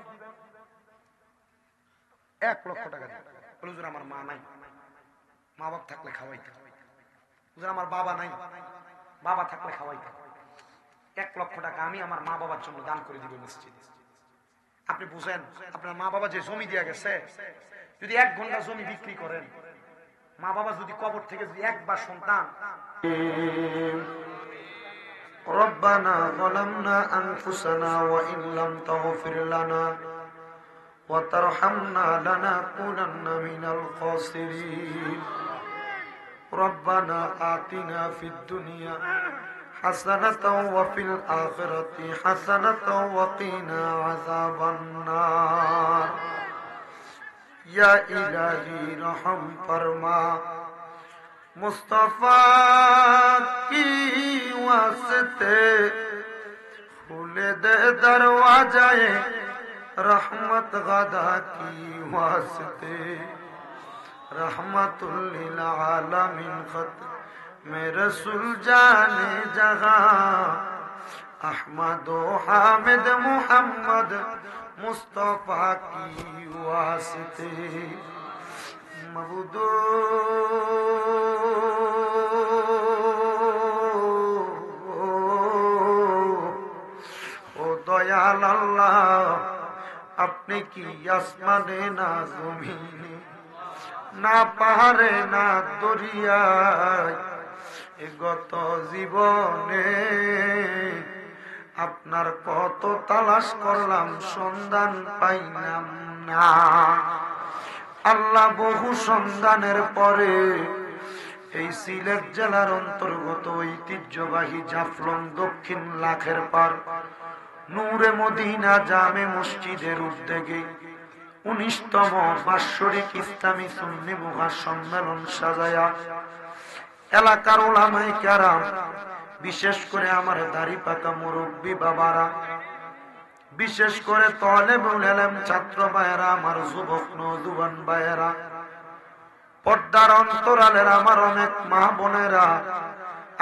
1,00,000 টাকা দিবেন। হুজুর আমার মা নাই, মা বাপ থাকলে খাওয়াইতে। হুজুর আমার বাবা নাই, বাবা থাকলে খাওয়াইতে। 1,00,000 টাকা আমি আমার মা বাবার জন্য দান করে দিব মসজিদে। আপনি বুঝেন, আপনার মা বাবা যে জমি দিয়া গেছে, যদি 1 ঘন্টা জমি বিক্রি করেন, মা বাবা যদি কবর থেকে যদি একবার সন্তান রব্বানা যালামনা আনফুসানা ওয়া ইন লাম তাগফির লানা ওয়া তারহামনা লানাকুনান্না মিনাল খাসিরিন। রব্বানা আতিনা ফিদ দুনিয়া হাসানাতাও ওয়া ফিল আখিরাতি হাসানাতাও ওয়া কিনা আযাবান নার। या इलाही रहम फरमा, मुस्तफा की वास्ते खुले दे दरवाजाए रहमत गदा की वास्ते। रहमतुल लिल आलमीन खत में रसूल जाने जहां अहमद हामिद मुहम्मद मुस्तफा की वास्ते मबूदो ओ दयाल अल्लाह अपने की आसमाने ना जमीने ना पाहाड़े ना दरियाয় গত জীবনে আপনার কত তালাশ করলাম সন্ধান পাইলাম না আল্লাহ বহু সন্ধানের পরে এই সিলেট জেলার অন্তর্গত ঐতিহ্যবাহী জাফলং দক্ষিণ লাখের পার নূরে মদিনা জামে মসজিদের উদ্যোগে 19তম বাৎসরিক ইসলামী সুন্নি মুহা সম্মেলন সাজায়া এলাকার উলামায়ে কেরাম বিশেষ করে আমার দাড়ি পাকা মুরব্বী বাবারা বিশেষ করে তালেবুল ইলম ছাত্র ভাইয়েরা আমার যুবক নওজোয়ান ভাইয়েরা পর্দার অন্তরালের আমার অনেক মা বোনেরা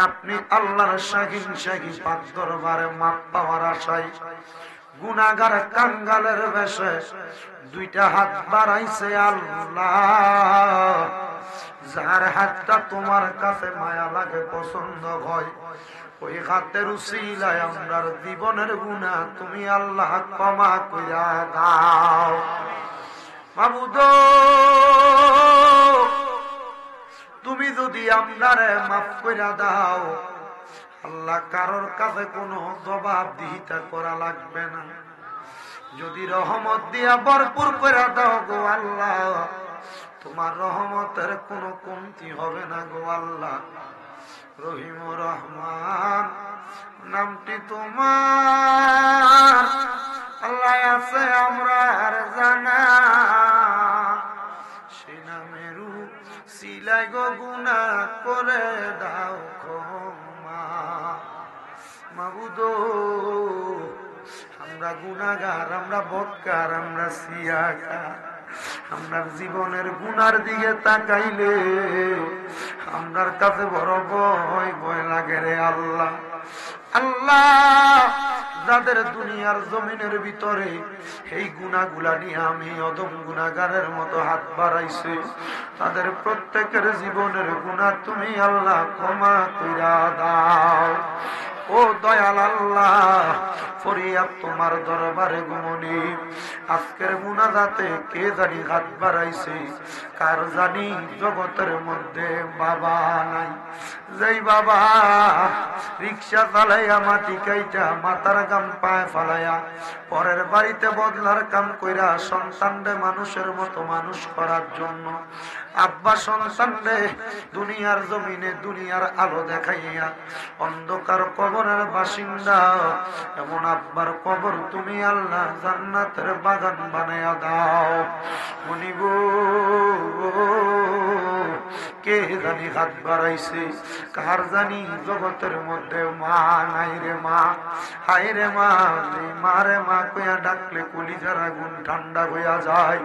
আপনি আল্লাহর শাহিন শাহী পাক দরবারে মাপ পাওয়ার আশায় গুনাহগার কাঙ্গালের বেশে দুইটা হাত বাড়াইছে আল্লাহ যার হাতটা তোমার কাছে মায়া লাগে পছন্দ হয় ওই হাতের উসিলায় আমরার জীবনের গুনাহ তুমি আল্লাহ ক্ষমা কইরা দাও মাবুদ তুমি যদি আমরারে মাফ কইরা দাও আল্লাহ কারোর কাছে কোনো জবাবদিহিতা করা লাগবে না যদি রহমত দিয়া ভরপুর করে দাও গো আল্লাহ তোমার রহমতের কোনো কমতি হবে না গো আল্লাহ রহিম রহমান নামটি তোমার আল্লাহ আছে আমরা আর জানা সেই নামের সিলাই গো গুনাহ করে দাও ক্ষমা মাবুদ আমরা গুনাহগার আমরা বদকার আমরা সিয়াকার আমরা জীবনের গুনার দিকে তাকাইলে আমরার কাছে বড় ভয় ভয় লাগে রে আল্লাহ আল্লাহ যাদের দুনিয়ার জমিনের ভিতরে এই গুনাহগুলা নিয়ে আমি অদম গুনাহগারের মতো হাত বাড়াইছি তাদের প্রত্যেকের জীবনের গুনাহ তুমি আল্লাহ ক্ষমা কইরা দাও ও দয়াল আল্লাহ ফরিয়াদ তোমার দরবারে গুমনি আজকের মুনাজাতে কে জানি হাত বাড়াইছে কার জানি জগতের মধ্যে বাবা নাই যেই বাবা রিক্সা চালাইয়া মাটি কাইটা মাথার গাম পায়ে ফালাইয়া পরের বাড়িতে বদলার কাম কইরা সন্তানরে মানুষের মতো মানুষ করার জন্য আব্বা সন্তানরে দুনিয়ার জমিনে দুনিয়ার আলো দেখাইয়া অন্ধকার কবরের বাসিন্দা এমন আব্বার কবর তুমি আল্লাহ জান্নাতের বাগান বানায়া দাও মনিব কে জানি হাত বাড়াইছে কার জানি জগতের মধ্যে মা নাই রে মা হায় রে মা মারে মা কইয়া ডাকলে কলিজার আগুন ঠান্ডা হইয়া যায়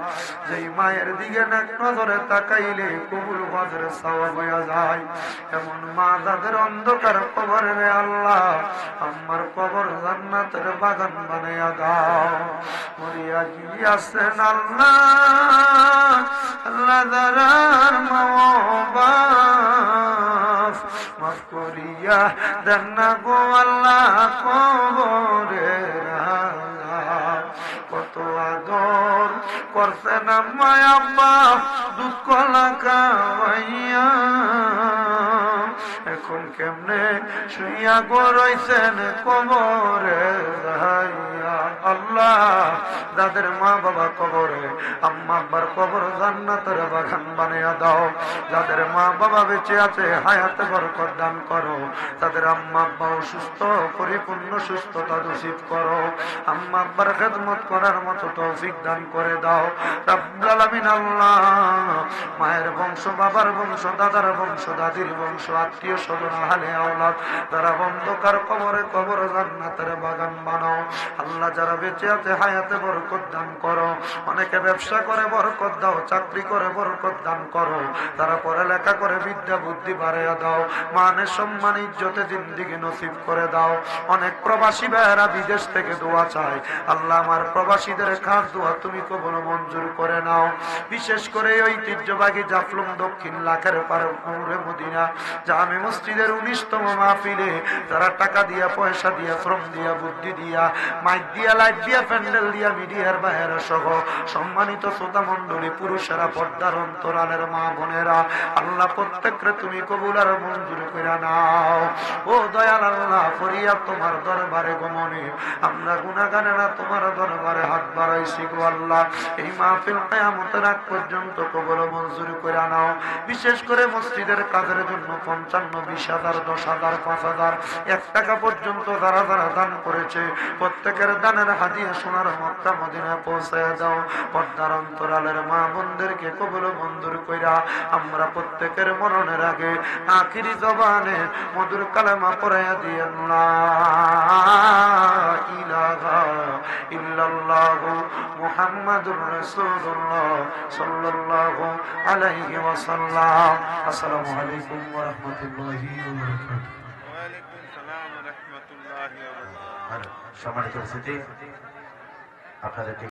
যেই মায়ের দিকে এক নজরে তাকাইলে কবুল হজরে সওয়াব হইয়া যায় এমন মা যাদের অন্ধকার কবরে রে আল্লাহ আমার কবর জান্নাতের বাগান বানাইয়া দাও মরিয়া গিয়াছেন আল্লাহ আল্লাহ দারার মাওবা মাফ করিয়া দেন না গো আল্লাহ কবরে কত আদর করছেন আমায় আব্বা দুধ কলা খাওয়াইয়া এখন কেমনে শুইয়া গো রইছেন কবরে আল্লাহ যাদের মা বাবা কবরে আম্মা আব্বার কবর জান্নাতের বাগান বানিয়ে দাও যাদের মা বাবা বেঁচে আছে হায়াতে বরকত দান করো তাদের আম্মা আব্বা অসুস্থ পরিপূর্ণ সুস্থতা নসিব করো আম্মা আব্বার খেদমত করার মতো তৌফিক দান করে দাও রব্বুল আলামিন আল্লাহ মায়ের বংশ বাবার বংশ দাদার বংশ দাদির বংশ আত্মীয় স্বজন আহলে আওলাদ তারা অন্ধকার কবরে কবর জান্নাতের বাগান বানাও আল্লাহ। যারা বেঁচে আছে হায়াতে বরকত দান করো। অনেকে ব্যবসা করে বরকত দাও, চাকরি করে বরকত দান করো, তারা পড়ালেখা করে বিদ্যা বুদ্ধি বাড়াইয়া দাও, মানের সম্মান ইজ্জতে জিন্দেগি নসিব করে দাও। অনেক প্রবাসী ভাইয়েরা বিদেশ থেকে দোয়া চায়, আল্লাহ আমার প্রবাসীদের খাস দোয়া তুমি কবুল মঞ্জুর করে নাও। বিশেষ করে ঐতিহ্যবাহী জাফলুম দক্ষিণ লাখের পারে মদিনা জামে মসজিদের 19তম মাহফিলে যারা টাকা দিয়া, পয়সা দিয়া, শ্রম দিয়া, বুদ্ধি দিয়া, মাইক দিয়া, লাইট দিয়া, প্যান্ডেল দিয়া, মিডিয়ার বাইরে সহ সম্মানিত শ্রোতা মণ্ডলী, পুরুষেরা, পর্দার অন্তরালের মা বোনেরা, আল্লাহ প্রত্যেককে তুমি কবুল আর মঞ্জুর করে নাও। ও দয়াল আল্লাহ, ফরিয়াদ তোমার দরবারে গমনে আমরা গুনাহগারেরা তোমার দরবারে হাত বাড়াইছি গো আল্লাহ। এই মাহফিল কিয়ামতের আগ পর্যন্ত কবুল মঞ্জুর করে নাও। বিশেষ করে মসজিদের কাজের জন্য 55, 20,000, 10,000, 5,000, 1 টাকা পর্যন্ত যারা যারা দান করেছে প্রত্যেকের দানের হাদিয়া সোনার মক্কা মদিনায় পৌঁছায় দাও। পর্দার অন্তরালের মা বোনদেরকে কবুল মঞ্জুর কইরা আমরা প্রত্যেকের মরণের আগে আখিরি জবানে মধুর কালেমা পড়াইয়া দিয়েন লা ইলাহা ইল্লাল্লাহু মুহাম্মাদুর রাসূলুল্লাহ সাল্লাল্লাহু আলাইহি ওয়াসাল্লাম। আসসালামু আলাইকুম ওয়া রাহমাতুল্লাহি ওয়া বারাকাতুহু। ওয়া আলাইকুম আসসালাম ওয়া রাহমাতুল্লাহি ওয়া বারাকাতুহু। সম্মানিত উপস্থিতি, আপনাদেরকে